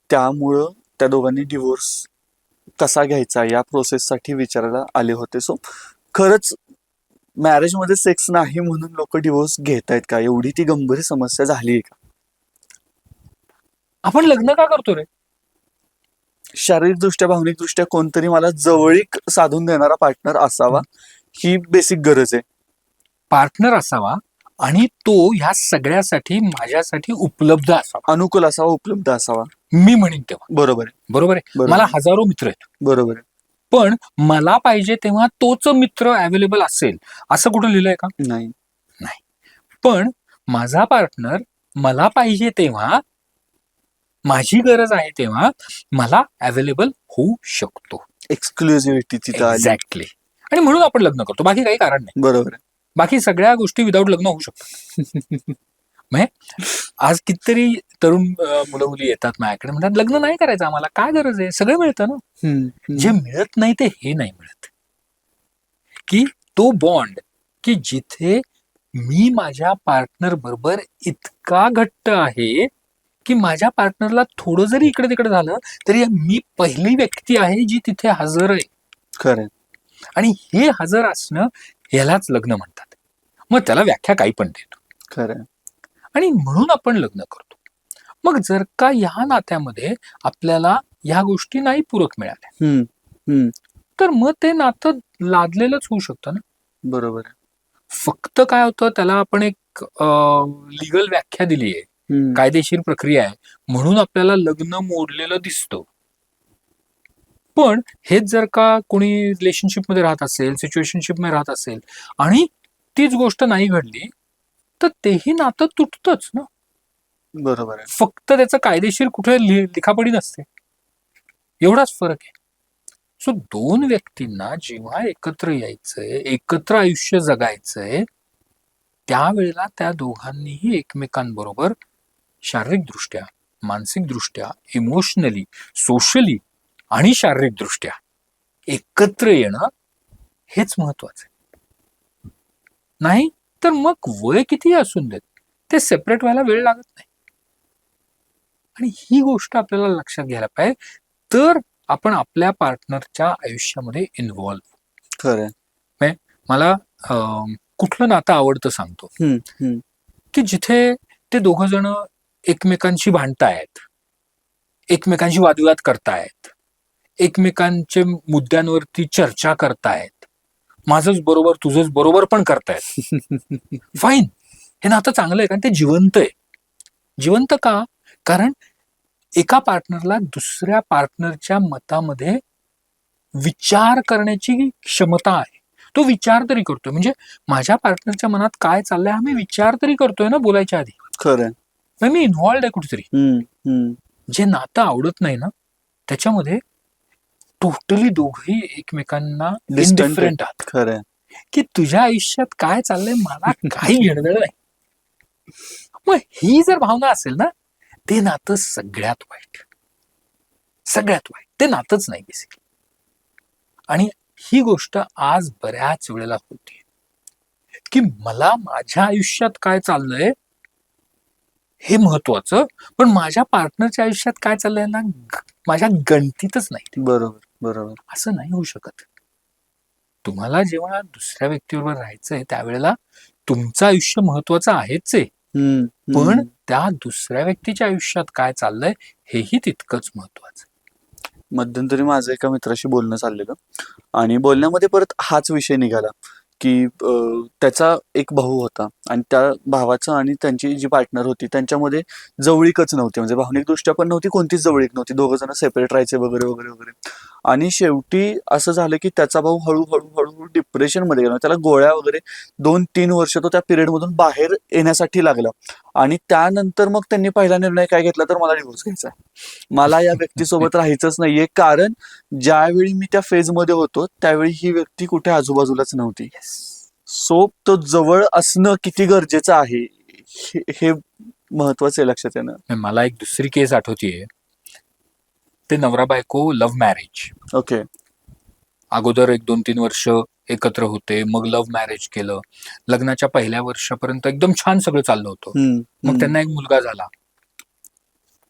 त्यामुळं त्या दोघांनी डिवोर्स कसा घ्यायचा या प्रोसेससाठी विचारायला आले होते. सो खरंच मॅरेजमध्ये सेक्स नाही म्हणून लोक डिवोर्स घेत आहेत का? एवढी ती गंभीर समस्या झाली आहे का? आपण लग्न का करतो रे? शारीरिकदृष्ट्या भावनिकदृष्ट्या कोणतरी मला जवळीक साधून देणारा पार्टनर असावा ही बेसिक गरज आहे. पार्टनर असावा आणि तो ह्या सगळ्यासाठी माझ्यासाठी उपलब्ध असावा, अनुकूल असावा, उपलब्ध असावा. मी म्हणेन तेव्हा. बरोबर आहे. मला हजारो मित्र आहेत, बरोबर आहे, पण मला पाहिजे तेव्हा तोच मित्र अवेलेबल असेल असं कुठं लिहिलंय का? नाही. पण माझा पार्टनर मला पाहिजे तेव्हा, माझी गरज आहे तेव्हा मला अवेलेबल होऊ शकतो. एक्सक्लुझिव्हिटी तिथं आली. एक्झॅक्टली. आणि म्हणून आपण लग्न करतो, बाकी काही कारण नाही. बरोबर आहे. बाकी सगळ्या गोष्टी विदाऊट लग्न होऊ शकतात. आज कितीतरी तरुण मुलं मुली येतात माझ्याकडे, म्हणतात लग्न नाही करायचं आम्हाला, काय गरज आहे, सगळं मिळतं ना. जे मिळत नाही ते हे नाही मिळत की तो बॉन्ड की जिथे मी माझ्या पार्टनर बरोबर इतका घट्ट आहे की माझ्या पार्टनरला थोडं जरी इकडे तिकडे झालं तरी मी पहिली व्यक्ती आहे जी तिथे हजर आहे. खरंय. आणि हे हजर असणं यालाच लग्न म्हणतात. मग त्याला व्याख्या काही पण देतो खरंय. आणि म्हणून आपण लग्न करतो. मग जर का ह्या नात्यामध्ये आपल्याला ह्या गोष्टी नाही पूरक मिळाल्या हम्म. हम्म. तर मग ते नातं लादलेलंच होऊ शकतं ना. बरोबर आहे. फक्त काय होतं त्याला आपण एक लिगल व्याख्या दिली आहे, हम्म. कायदेशीर प्रक्रिया आहे म्हणून आपल्याला लग्न मोडलेलं दिसतं. पण हेच जर का कोणी रिलेशनशिप मध्ये राहत असेल, सिच्युएशनशिप मध्ये राहत असेल आणि तीच गोष्ट नाही घडली तर तेही नातं तुटतंच ना. बरोबर आहे. फक्त त्याचं कायदेशीर कुठे लिखापडी नसते, एवढाच फरक आहे. सो दोन व्यक्तींना जेव्हा एकत्र यायचंय, एकत्र आयुष्य जगायचंय, त्यावेळेला त्या दोघांनीही एकमेकांबरोबर शारीरिकदृष्ट्या, मानसिकदृष्ट्या, इमोशनली, सोशली आणि शारीरिकदृष्ट्या एकत्र येणं हेच महत्वाचं आहे. नाही तर मग वय कितीही असून देत, ते सेपरेट व्हायला वेळ लागत नाही. आणि ही गोष्ट आपल्याला लक्षात घ्यायला पाहिजे, तर आपण आपल्या पार्टनरच्या आयुष्यामध्ये इन्व्हॉल्व्ह. खरंय. मला कुठलं नातं आवडतं सांगतो, हम्म. हम्म. की जिथे ते दोघं जण एकमेकांशी भांडतायत, एकमेकांशी वादविवाद करतायत, एकमेकांच्या मुद्द्यांवरती चर्चा करतायत, माझंच बरोबर तुझंच बरोबर पण करतायत. फाईन, हे नातं चांगलं आहे कारण ते जिवंत आहे. जिवंत का? कारण एका पार्टनरला दुसऱ्या पार्टनरच्या मतामध्ये विचार करण्याची क्षमता आहे. तो विचार तरी करतोय, म्हणजे माझ्या पार्टनरच्या मनात काय चाललंय हा मी विचार तरी करतोय ना बोलायच्या आधी. खरंय. मग मी इन्व्हॉल्ड आहे कुठेतरी. हम्म. हम्म. जे नातं आवडत नाही ना त्याच्यामध्ये टोटली दोघही एकमेकांना Distant आहे. इनडिफरंट आहात, खरंय. की तुझ्या आयुष्यात काय चाललंय मला काही घेणं देणं नाही. मग ही जर भावना असेल ना, ते नातं सगळ्यात वाईट, सगळ्यात वाईट. ते नातंच नाही बेसिकली. आणि ही गोष्ट आज बऱ्याच वेळेला होते की मला माझ्या आयुष्यात काय चाललंय हे महत्वाचं, पण माझ्या पार्टनरच्या आयुष्यात काय चाललंय ना माझ्या गणतीतच नाही. बरोबर. बरोबर. असं नाही होऊ शकत. तुम्हाला जेव्हा दुसऱ्या व्यक्तीबरोबर राहायचंय त्यावेळेला तुमचं आयुष्य महत्वाचं आहेच आहे, हम्म. पण हम्म. त्या दुसऱ्या व्यक्तीच्या आयुष्यात काय चाललंय हेही तितकंच महत्वाचं. मध्यंतरी माझं एका मित्राशी बोलणं चाललेलं आणि बोलण्यामध्ये परत हाच विषय निघाला की त्याचा एक भाऊ होता आणि त्या भावाचं आणि त्यांची जी पार्टनर होती त्यांच्यामध्ये जवळीकच नव्हती, म्हणजे भावनिकदृष्ट्या पण नव्हती, कोणतीच जवळीक नव्हती, दोघं जण सेपरेट राहायचे वगैरे वगैरे वगैरे. आणि शेवटी असं झालं की त्याचा भाऊ हळूहळू हळूहळू डिप्रेशनमध्ये गेला. त्याला गोळ्या वगैरे 2-3 वर्ष तो त्या पिरियडमधून बाहेर येण्यासाठी लागला. आणि त्यानंतर मग त्यांनी पहिला निर्णय काय घेतला तर मला डिव्होर्स घ्यायचा आहे, मला या व्यक्तीसोबत राहायचंच नाहीये, कारण ज्यावेळी मी त्या फेजमध्ये होतो त्यावेळी ही व्यक्ती कुठे आजूबाजूलाच नव्हती. सो तो जवळ असणं किती गरजेचं आहे हे महत्वाचं आहे लक्षात येणं. मला एक दुसरी केस आठवतीये, ते नवरा बायको लव्ह मॅरेज. ओके. अगोदर 1-2-3 वर्ष एकत्र होते, मग लव्ह मॅरेज केलं. लग्नाच्या पहिल्या वर्षापर्यंत एकदम छान सगळं चाललं होतं. मग त्यांना एक मुलगा झाला.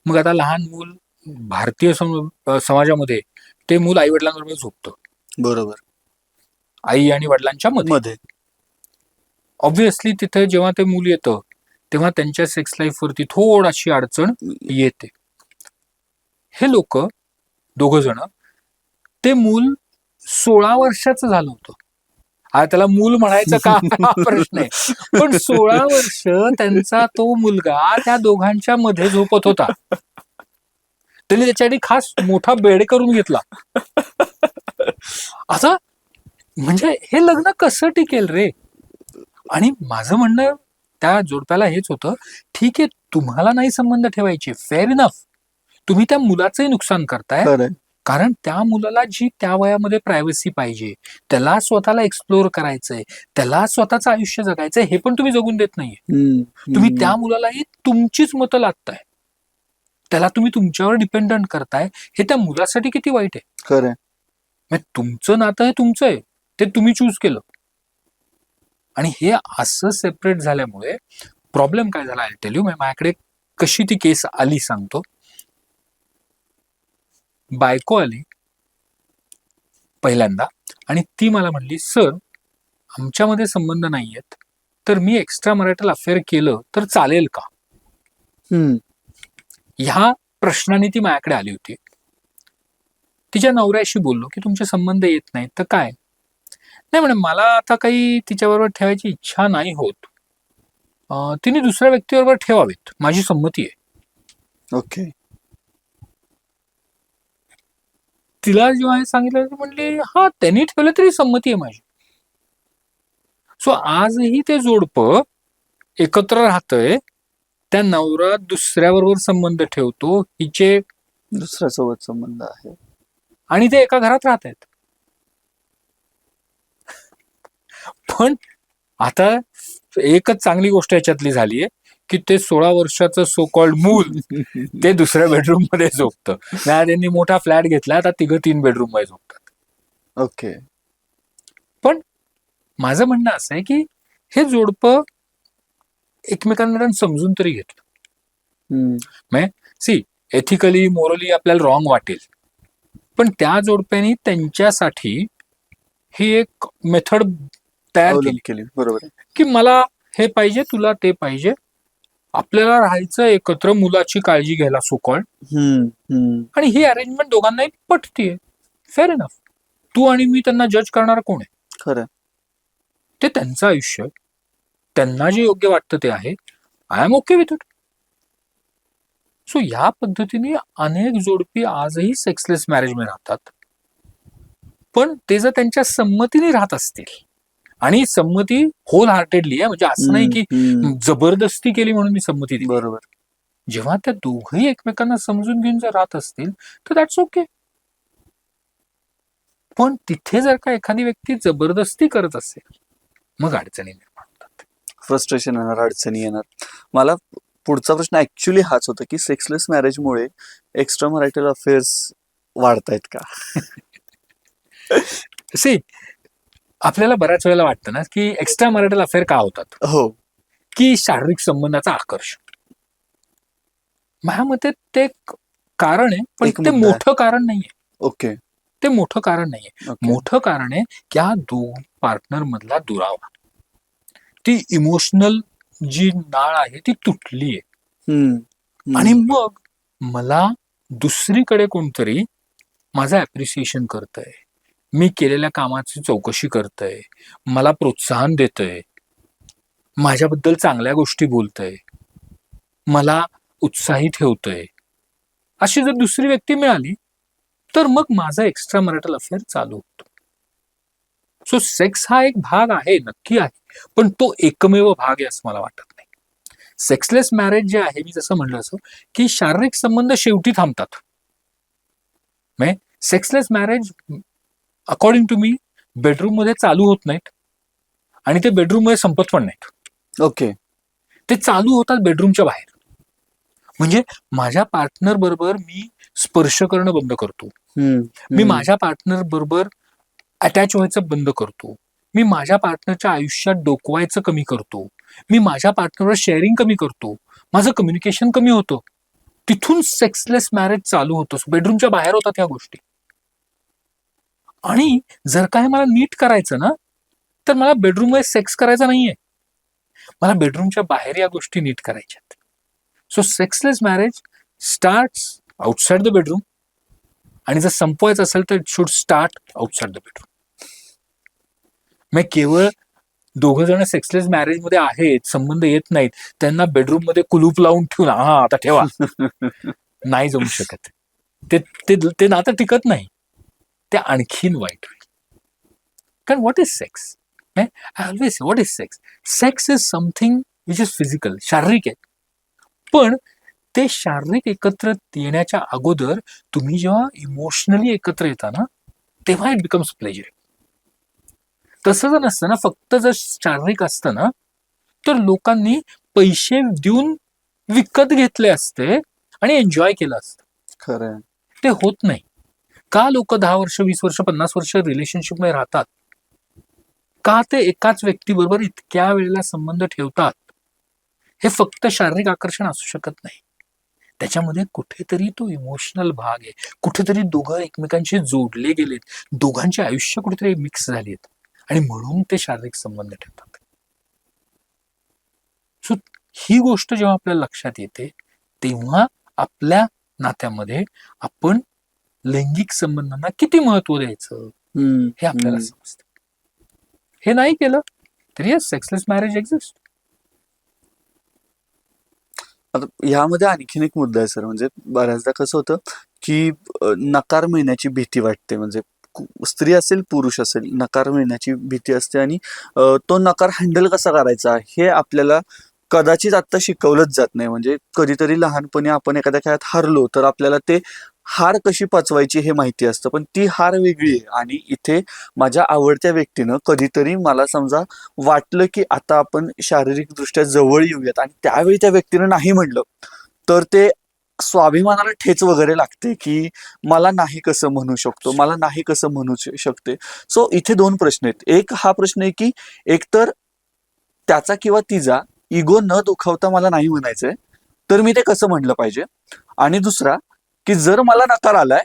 मग आता लहान मूल भारतीय समाजामध्ये ते मूल आई वडिलांबरोबर झोपतं. बरोबर. आई आणि वडिलांच्या मध्ये. ऑब्व्हियसली तिथे जेव्हा ते मूल येतं तेव्हा त्यांच्या सेक्स लाईफ वरती थोडीशी अडचण येते. हे लोक दोघ जण, ते मूल 16 वर्षाचं झालं होतं. आता त्याला मूल म्हणायचं का हा प्रश्न आहे, पण 16 वर्ष त्यांचा तो मुलगा त्या दोघांच्या मध्ये झोपत होता. त्यांनी त्याच्यासाठी खास मोठा बेड करून घेतला. आता म्हणजे हे लग्न कसं टिकेल रे. आणि माझं म्हणणं त्या जोडप्याला हेच होतं, ठीक आहे तुम्हाला नाही संबंध ठेवायचे, फेअर इनफ, तुम्ही त्या मुलाचंही नुकसान करताय, कारण त्या मुलाला जी त्या वयामध्ये प्रायव्हसी पाहिजे, त्याला स्वतःला एक्सप्लोर करायचंय, त्याला स्वतःचं आयुष्य जगायचंय, हे पण तुम्ही जगून देत नाहीये. तुम्ही त्या मुलालाही तुमचीच मतं लादताय, त्याला तुम्ही तुमच्यावर डिपेंडंट करताय. हे त्या मुलासाठी किती वाईट आहे. खरं. तुमचं नातं हे तुमचं आहे, ते तुम्ही चूज केलं आणि हे असं सेपरेट झाल्यामुळे प्रॉब्लेम काय झाला, आय टेल यू. माझ्याकडे कशी ती केस आली सांगतो. बायको आली पहिल्यांदा आणि ती मला म्हणली, सर आमच्यामध्ये संबंध नाहीयेत, तर मी एक्स्ट्रा मॅरिटल अफेअर केलं तर चालेल का? ह्या प्रश्नाने ती माझ्याकडे आली होती. तिच्या नवऱ्याशी बोललो की तुमचे संबंध येत नाहीत तर काय? नाही म्हणे, मला आता काही तिच्याबरोबर ठेवायची इच्छा नाही होत. तिने दुसऱ्या व्यक्तीबरोबर ठेवावेत, माझी संमती आहे. ओके. तिला जेव्हा हे सांगितलं ती म्हणली, हा त्यांनी ठेवलं तरी संमती आहे माझी. सो आजही ते जोडपं एकत्र राहतंय. त्या नवरा दुसऱ्याबरोबर संबंध ठेवतो, हिचे दुसऱ्यासोबत संबंध आहे. आणि ते एका घरात राहत आहेत. पण आता एकच चांगली गोष्ट याच्यातली झालीये की ते 16 वर्षाचं सो कॉल्ड मूल ते दुसऱ्या बेडरूम मध्ये झोपतं. नाही, त्यांनी मोठा फ्लॅट घेतला, आता 3 बेडरूम मध्ये झोपतात. ओके. पण माझं म्हणणं असं आहे की हे जोडपं एकमेकांना समजून तरी घेतलं. सी, एथिकली मोरली आपल्याला रॉंग वाटेल, पण त्या जोडप्यानी त्यांच्यासाठी ही एक मेथड तयार केली बरोबर आहे की मला हे पाहिजे, तुला ते पाहिजे, आपल्याला राहायचं एकत्र, मुलाची काळजी घ्यायला सो कॉल्ड. आणि ही अरेंजमेंट दोघांनाही पटतीये. Fair enough. तू आणि मी त्यांना जज करणार कोण आहे? खरं. ते त्यांचं आयुष्य, त्यांना जे योग्य वाटतं ते आहे. I am okay with it. So ह्या पद्धतीने अनेक जोडपी आजही सेक्सलेस मॅरेज मध्ये राहतात. पण ते जर त्यांच्या संमतीने राहत असतील, आणि संमती होल हार्टेडली आहे, म्हणजे असं नाही की जबरदस्ती केली म्हणून मी संमती दिली. बरोबर. जेव्हा त्या दोघही एकमेकांना समजून घेऊन जर राहत असतील तर दॅट्स ओके. पण तिथे जर का एखादी व्यक्ती जबरदस्ती करत असेल, मग अडचणी निर्माण होतात. फ्रस्ट्रेशन येणार, अडचणी येणार. मला पुढचा प्रश्न ऍक्च्युली हाच होता की सेक्सलेस मॅरेजमुळे एक्स्ट्रा मॅरिटल अफेअर्स वाढतायत का? सी, आपल्याला बऱ्याच वेळेला वाटतं ना की एक्स्ट्रा मॅरिटल अफेअर का होतात? हो. की शारीरिक संबंधाचा आकर्षण. माझ्या मते ते कारण आहे, पण ते मोठं कारण नाहीये. ओके. ते मोठं कारण नाहीये. मोठं कारण आहे की हा दोन पार्टनर मधला दुरावा, ती इमोशनल जी नाळ आहे ती तुटली आहे. आणि मग मला दुसरीकडे कोणतरी माझं ऍप्रिसिएशन करतंय, मी केलेल्या कामाची चौकशी करतंय, मला प्रोत्साहन देतंय, माझ्याबद्दल चांगल्या गोष्टी बोलतंय, मला उत्साही ठेवतंय, अशी जर दुसरी व्यक्ती मिळाली तर मग माझा एक्स्ट्रा मॅरिटल अफेअर चालू होतो. सो सेक्स हा एक भाग आहे, नक्की आहे, पण तो एकमेव भाग आहे असं मला वाटत नाही. सेक्सलेस मॅरेज जे आहे, मी जसं म्हणलं असं की शारीरिक संबंध शेवटी थांबतात. Sexless marriage according to me bedroom मध्ये चालू होत नाहीत आणि ते बेडरूम मध्ये संपत पण नाहीत. ओके. ते चालू होतात बेडरूमच्या बाहेर. म्हणजे माझ्या पार्टनर बरोबर मी स्पर्श करणं बंद करतो, मी माझ्या पार्टनर बरोबर अटॅच व्हायचं बंद करतो, मी माझ्या पार्टनरच्या आयुष्यात डोकवायचं कमी करतो, मी माझ्या पार्टनरवर शेअरिंग कमी करतो, माझं कम्युनिकेशन कमी होतं. तिथून सेक्सलेस मॅरेज चालू होतं. बेडरूमच्या बाहेर होतात ह्या गोष्टी. आणि जर काय मला नीट करायचं ना, तर मला बेडरूम मध्ये सेक्स करायचा नाहीये, मला बेडरूमच्या बाहेर या गोष्टी नीट करायच्यात. So sexless marriage starts outside the bedroom, आणि जर संपवायचं असेल तर it should start outside the bedroom. मग केवळ दोघं जण सेक्सलेस मॅरेज मध्ये आहेत, संबंध येत नाहीत, त्यांना बेडरूम मध्ये कुलूप लावून ठेवून हा आता ठेवा, नाही जमू शकत. ते नातं टिकत नाही, ते आणखीन वाईट होईल. कारण what is sex? I always say what is sex? Sex is something which is physical, शारीरिक आहे. पण ते शारीरिक एकत्र येण्याच्या अगोदर तुम्ही जेव्हा इमोशनली एकत्र येता ना, तेव्हा इट बिकम्स प्लेजर. तसं जर नसतं ना, फक्त जर शारीरिक असतं ना, तर लोकांनी पैसे देऊन विकत घेतले असते आणि एन्जॉय केलं असतं. खरं. ते होत नाही. का लोक 10 वर्ष, 20 वर्ष, 50 वर्ष रिलेशनशिप मध्ये राहतात? का ते एकाच व्यक्तीबरोबर इतक्या वेळेला संबंध ठेवतात? हे फक्त शारीरिक आकर्षण असू शकत नाही. त्याच्यामध्ये कुठेतरी तो इमोशनल भाग आहे. कुठेतरी दोघं एकमेकांशी जोडले गेलेत. दोघांची आयुष्य कुठेतरी मिक्स झाली आहेत आणि म्हणून ते शारीरिक संबंध ठेवतात. सो ही गोष्ट जेव्हा आपल्याला लक्षात येते, तेव्हा आपल्या नात्यामध्ये आपण लैंगिक संबंधांना किती महत्व द्यायचं हे आपल्याला समजतं. हे नाही केलं तरी सेक्सलेस मॅरेज एक्झिस्ट. आता ह्यामध्ये आणखीन एक मुद्दा आहे सर, म्हणजे बऱ्याचदा कसं होतं की नकार मिळण्याची भीती वाटते. म्हणजे स्त्री असेल पुरुष असेल, नकार मिळण्याची भीती असते आणि तो नकार हँडल कसा करायचा हे आपल्याला कदाचित आता शिकवलंच जात नाही. म्हणजे कधीतरी लहानपणी आपण एखाद्या खेळात हारलो तर आपल्याला ते हार कशी पचवायची हे माहिती असतं, पण ती हार वेगळी आहे. आणि इथे माझ्या आवडत्या व्यक्तीनं कधीतरी मला समजा वाटलं की आता आपण शारीरिकदृष्ट्या जवळ येऊयात आणि त्यावेळी त्या व्यक्तीनं नाही म्हणलं तर ते स्वाभिमानाला ठेच वगैरे लागते की मला नाही कसं म्हणू शकतो, मला नाही कसं म्हणू शकते. सो इथे दोन प्रश्न आहेत. एक हा प्रश्न आहे की एकतर त्याचा किंवा तिचा इगो न दुखावता मला नाही म्हणायचंय, तर मी ते कसं म्हणलं पाहिजे. आणि दुसरा की जर मला नकार आलाय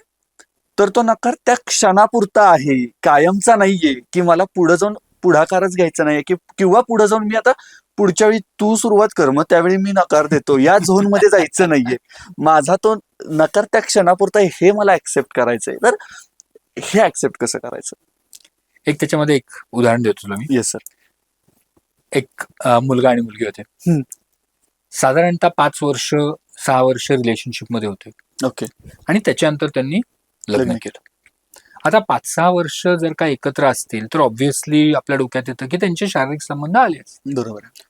तर तो नकार त्या क्षणापुरता आहे, कायमचा नाहीये, की मला पुढे जाऊन पुढाकारच घ्यायचा नाहीये की किंवा पुढे जाऊन मी आता पुढच्या वेळी तू सुरुवात कर मग त्यावेळी मी नकार देतो या झोन मध्ये जायचं नाहीये. माझा तो नकार त्या क्षणापुरता आहे हे मला ऍक्सेप्ट करायचंय. तर हे ऍक्सेप्ट कसं करायचं? एक त्याच्यामध्ये एक उदाहरण देतो तुला मी. Yes sir. एक मुलगा आणि मुलगी होते. हम्म. साधारणतः 5 वर्ष 6 वर्ष रिलेशनशिप मध्ये होते ओके. आणि त्याच्यानंतर त्यांनी लग्न लग्न. केलं. आता 5-6 वर्ष जर का एकत्र असतील तर ऑब्व्हियसली आपल्या डोक्यात येतं की त्यांचे शारीरिक संबंध आलेच. बरोबर आहे.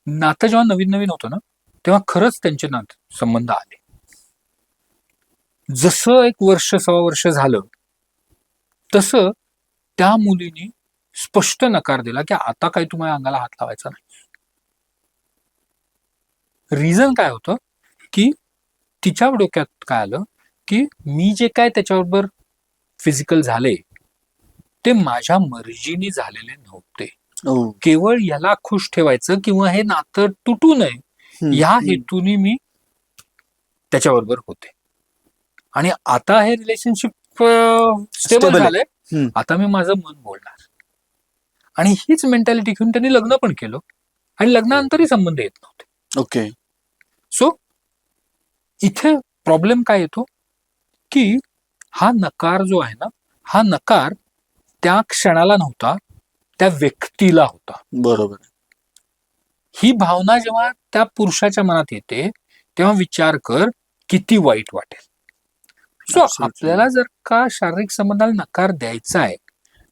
नातं जेव्हा नवीन नवीन होतं ना तेव्हा खरंच त्यांचे संबंध आले. जसं 1 वर्ष 1.25 वर्ष झालं तसं त्या मुलीने स्पष्ट नकार दिला की आता काही तुम्हाला अंगाला हात लावायचा नाही. रिझन काय होतं की तिच्या डोक्यात काय आलं की मी जे काय त्याच्याबरोबर फिजिकल झाले ते माझ्या मर्जीने झालेले नव्हते. हो. केवळ याला खुश ठेवायचं किंवा हे नातं तुटू नये या हेतूने मी त्याच्याबरोबर होते. आणि आता हे रिलेशनशिप स्टेबल Stable आहे. झालंय, आता मी माझं मन बोलणार. आणि हीच मेंटॅलिटी घेऊन त्यांनी लग्न पण केलं आणि लग्नानंतरही संबंध येत नव्हते. ओके. सो इथे प्रॉब्लेम काय येतो की हा नकार जो आहे ना, हा नकार त्या क्षणाला नव्हता, त्या व्यक्तीला होता. बरोबर. ही भावना जेव्हा त्या पुरुषाच्या मनात येते तेव्हा विचार कर किती वाईट वाटेल. सो आपल्याला जर का शारीरिक संबंधाला नकार द्यायचा आहे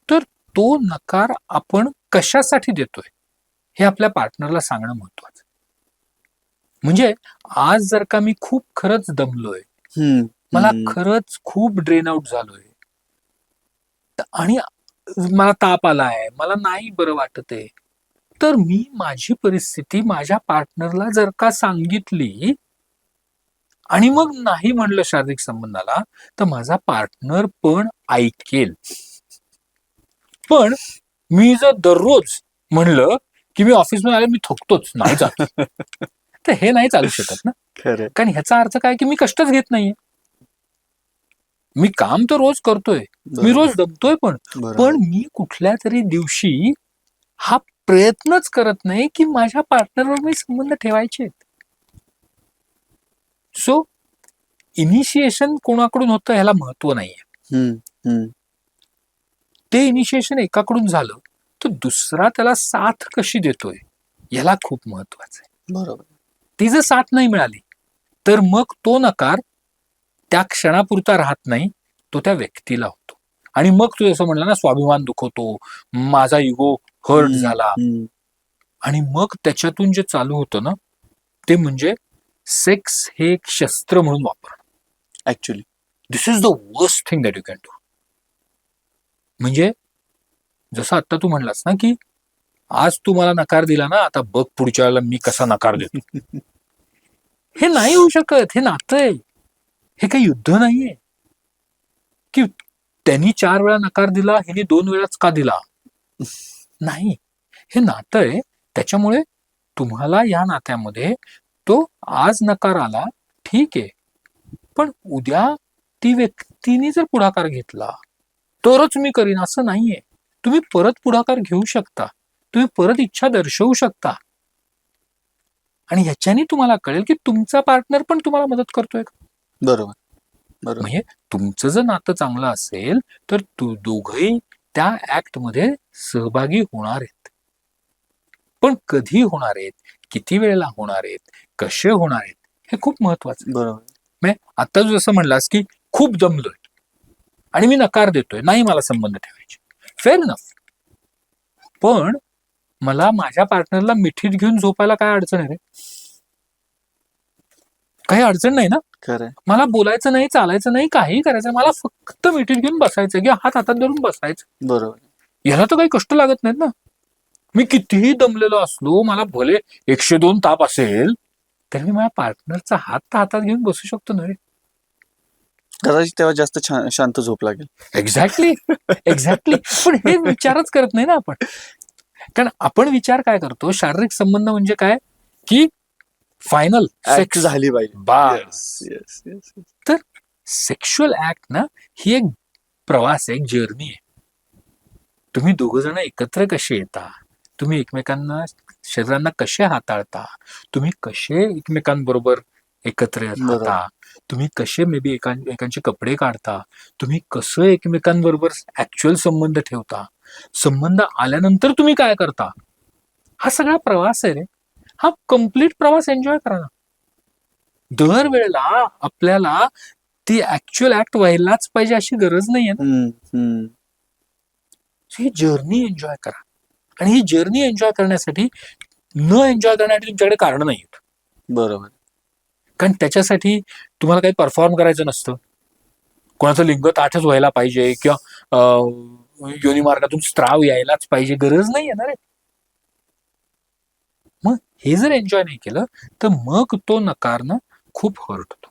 तर तो नकार आपण कशासाठी देतोय हे आपल्या पार्टनरला सांगणं महत्वाचं. म्हणजे आज जर का मी खूप खरंच दमलोय, मला खरंच खूप ड्रेन आउट झालोय आणि मला ताप आलाय, मला नाही बरं वाटत आहे, तर मी माझी परिस्थिती माझ्या पार्टनरला जर का सांगितली आणि मग नाही म्हणलं शारीरिक संबंधाला तर माझा पार्टनर पण ऐकेल. पण मी जर दररोज म्हणलं की मी ऑफिसमध्ये आले मी थकतोच नाही जात तर हे नाही चालू शकत ना. खरं. कारण ह्याचा अर्थ काय की मी कष्टच घेत नाहीये. मी काम तर रोज करतोय, मी रोज दमतोय पण मी कुठल्या तरी दिवशी हा प्रयत्नच करत नाही की माझ्या पार्टनरवर मी संबंध ठेवायचे. सो इनिशिएशन कोणाकडून होतं ह्याला महत्व नाहीये. ते इनिशिएशन एकाकडून झालं तर दुसरा त्याला साथ कशी देतोय याला खूप महत्वाचं आहे. बरोबर. ती जर साथ नाही मिळाली तर मग तो नकार त्या क्षणापुरता राहत नाही, तो त्या व्यक्तीला होतो. आणि मग तू जसं म्हणला ना स्वाभिमान दुखवतो, माझा इगो हर्ट झाला आणि मग त्याच्यातून जे चालू होतं ना ते म्हणजे सेक्स हे एक शस्त्र म्हणून वापरणं. Actually this is the worst thing that you can do. म्हणजे जसं आता तू म्हणलास ना की आज तू मला नकार दिला ना, आता बघ पुढच्या वेळेला मी कसा नकार देतो. हे नाही होऊ शकत. हे नातं आहे, हे काही युद्ध नाहीये की त्यांनी 4 वेळा नकार दिला, हिने 2 वेळाच का दिला. नाही, हे नातं आहे. त्याच्यामुळे तुम्हाला या नात्यामध्ये तो आज नकार आला, ठीक आहे. पण उद्या ती व्यक्तीने जर पुढाकार घेतला, तरच मी करीन असं नाहीये. तुम्ही परत पुढाकार घेऊ शकता. तुम्ही परत इच्छा दर्शवू शकता. आणि ह्याच्याने तुम्हाला कळेल की तुमचा पार्टनर पण तुम्हाला मदत करतोय का? बरोबर बरोबर. म्हणजे तुमचं जर नातं चांगलं असेल तर दोघंही त्या ऍक्ट मध्ये सहभागी होणार आहेत. पण कधी होणार आहेत, किती वेळेला होणार आहेत, कसे होणार आहेत, हे खूप महत्वाचं आहे. बरोबर. म्हणजे आता तू जसं म्हणलास की खूप दमलोय आणि मी नकार देतोय, नाही मला संबंध ठेवायचे, फेअर इनफ. पण मला माझ्या पार्टनरला मिठीत घेऊन झोपायला काय अडचण आहे रे? काही अडचण नाही ना. खरंय. मला बोलायचं नाही, चालायचं नाही, काही करायचं नाही. मला फक्त मिठीत घेऊन बसायचं किंवा हात हातात धरून बसायचं. बरोबर. याला तर काही कष्ट लागत नाहीत ना. मी कितीही दमलेलो असलो, मला भले 102 ताप असेल, तर मी माझ्या पार्टनरचा हात हातात घेऊन बसू शकतो ना रे. कदाचित तेव्हा जास्त शांत झोप लागेल. Exactly exactly. पण हे विचारच करत नाही ना आपण. कारण आपण विचार काय करतो, शारीरिक संबंध म्हणजे काय की फायनल ऍक्ट सेक्स झाली पाहिजे. बास. Yes, yes, yes. तर सेक्शुअल ऍक्ट ना ही एक प्रवास आहे, एक जर्नी आहे. तुम्ही दोघ जण एकत्र कसे येता, तुम्ही एकमेकांना शरीरांना कसे हाताळता, तुम्ही कसे एकमेकांबरोबर एकत्र राहता, तुम्ही कसे मे बी एकांचे कपडे काढता, तुम्ही कसं एकमेकांबरोबर ऍक्च्युअल संबंध ठेवता, संबंध आल्यानंतर तुम्ही काय करता, हा सगळा प्रवास आहे रे. हा कम्प्लीट प्रवास एन्जॉय करा ना. दर वेळेला आपल्याला ती ऍक्च्युअल ऍक्ट व्हायलाच पाहिजे अशी गरज नाहीये ना. ही जर्नी एन्जॉय करा. आणि ही जर्नी एन्जॉय करण्यासाठी न एन्जॉय करण्यासाठी तुमच्याकडे कारण नाही आहेत. बरोबर. कारण त्याच्यासाठी तुम्हाला काही परफॉर्म करायचं नसतं. कोणाचं लिंग ताठच व्हायला पाहिजे किंवा योनी मार्गातून स्त्राव यायलाच पाहिजे, गरज नाही आहे ना रे. मग हे जर एन्जॉय नाही केलं तर मग तो नकारणं खूप हर्ट होतो.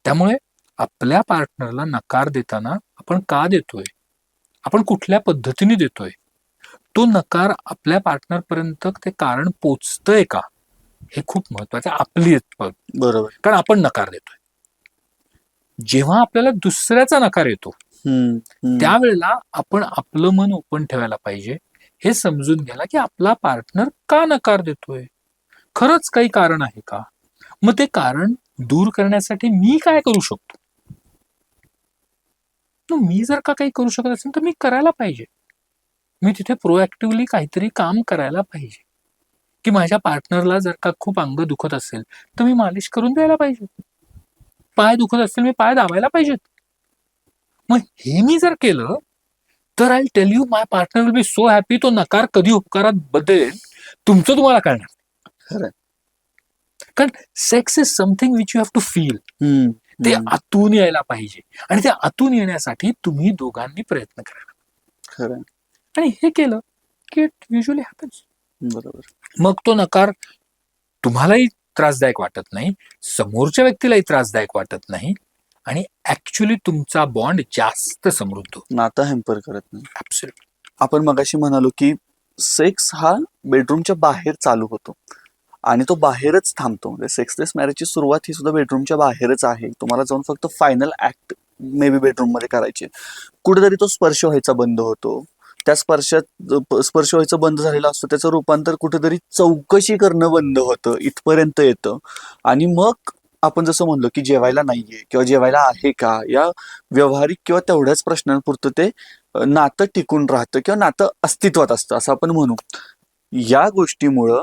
त्यामुळे आपल्या पार्टनरला नकार देताना आपण का देतोय, आपण कुठल्या पद्धतीने देतोय, तो नकार आपल्या पार्टनर पर्यंत ते कारण पोचतंय का, हे खूप महत्वाचं आहे. आपली बरोबर. कारण आपण नकार देतोय. जेव्हा आपल्याला दुसऱ्याचा नकार येतो त्यावेळेला आपण आपलं मन ओपन ठेवायला पाहिजे, हे समजून घ्यायला की आपला पार्टनर का नकार देतोय, खरंच काही कारण आहे का. मग ते कारण दूर करण्यासाठी मी काय करू शकतो. मी जर का काही करू शकत असेल तर मी करायला पाहिजे. मी तिथे प्रोएक्टिव्हली काहीतरी काम करायला पाहिजे. की माझ्या पार्टनरला जर का खूप अंग दुखत असेल तर मी मालिश करून द्यायला पाहिजे. पाय दुखत असेल मी पाय दाबायला पाहिजेत. मग हे मी जर केलं तर I tell you my partner will be so happy. तो नकार कधी होकारात बदलेल तुमचं तुम्हाला कळणार. कारण sex is something which you have to feel. ते आतून यायला पाहिजे आणि ते आतून येण्यासाठी तुम्ही दोघांनी प्रयत्न करायला. आणि हे केलं की इट युजली हॅपन्स. बरोबर. मग तो नकार तुम्हालाही त्रासदायक वाटत नाही, समोरच्या व्यक्तीलाही त्रासदायक वाटत नाही आणि ऍक्च्युली तुमचा बॉन्ड जास्त समृद्ध होतो. नातं हॅम्पर करत नाही. ऍब्सोल्युटली. आपण मगाशी म्हणालो की सेक्स हा बेडरूमच्या बाहेर चालू होतो आणि तो बाहेरच थांबतो. म्हणजे सेक्सलेस मॅरेजची सुरुवात ही सुद्धा बेडरूमच्या बाहेरच आहे. तुम्हाला जाऊन फक्त final act may be bedroom मध्ये करायचे. कुठेतरी तो स्पर्श व्हायचा बंद होतो. त्या स्पर्श व्हायचं बंद झालेलं असतं, त्याचं रूपांतर कुठेतरी चौकशी करणं बंद होतं, इथपर्यंत येतं. आणि मग आपण जसं म्हणलो की जेवायला नाहीये किंवा जेवायला आहे का, या व्यवहारिक किंवा तेवढ्याच प्रश्नांपुरतं ते नातं टिकून राहतं किंवा नातं अस्तित्वात असतं असं आपण म्हणू. या गोष्टीमुळं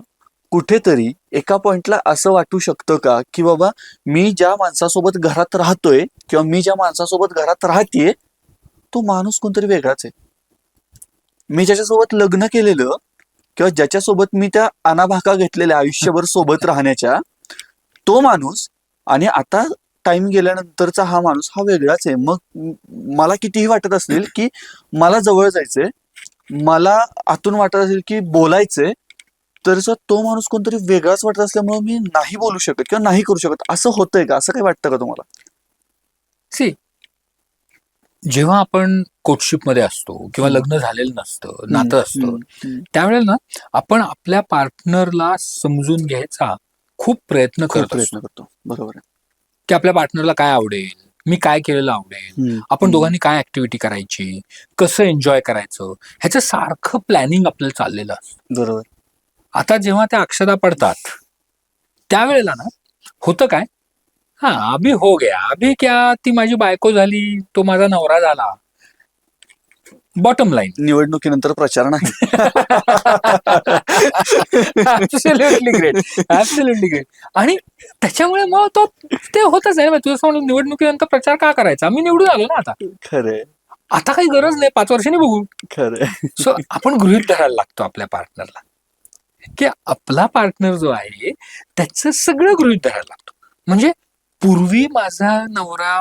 कुठेतरी एका पॉइंटला असं वाटू शकतं का की बाबा मी ज्या माणसासोबत घरात राहतोय किंवा मी ज्या माणसासोबत घरात राहतेय तो माणूस कोणतरी वेगळाच आहे. मी ज्याच्यासोबत लग्न केलेलं किंवा ज्याच्यासोबत मी त्या अनाभाका घेतलेल्या आयुष्यभर सोबत राहण्याच्या, तो माणूस आणि आता टाइम गेल्यानंतरचा हा माणूस हा वेगळाच आहे. मग मला कितीही वाटत असेल की मला जवळ जायचंय, मला आतून वाटत असेल की बोलायचंय, तर तो माणूस कोणतरी वेगळाच वाटत असल्यामुळे मी नाही बोलू शकत किंवा नाही करू शकत. असं होतंय का, असं काही वाटतं का तुम्हाला? सी जेव्हा आपण कोर्टशिप मध्ये असतो किंवा लग्न झालेलं नसतं, नातं असतं, त्यावेळेला ना आपण आपल्या पार्टनरला समजून घ्यायचा खूप प्रयत्न खूप करत असतो प्रयत्न करतो. बरोबर आहे. की आपल्या पार्टनरला काय आवडेल, मी काय केलेलं आवडेल, आपण दोघांनी काय ऍक्टिव्हिटी करायची, कसं एन्जॉय करायचं, ह्याचं सारखं प्लॅनिंग आपल्याला चाललेलं असतं. बरोबर. आता जेव्हा त्या अक्षता पडतात त्यावेळेला ना होतं काय, हा अभि हो गया, अभि क्या, ती माझी बायको झाली, तो माझा नवरा झाला, बॉटम लाईन. निवडणुकीनंतर प्रचार नाही. Absolutely great, absolutely great. आणि त्याच्यामुळे मग तो ते होतच आहे. तुझं समोर निवडणुकीनंतर प्रचार का करायचा, मी निवडून आलो ना, आता खरंय, आता काही गरज नाही, 5 वर्षांनी बघू. खरंय. सो आपण गृहीत धरायला लागतो आपल्या पार्टनरला, की आपला पार्टनर जो आहे त्याचं सगळं गृहीत धरायला लागतो. म्हणजे पूर्वी माझा नवरा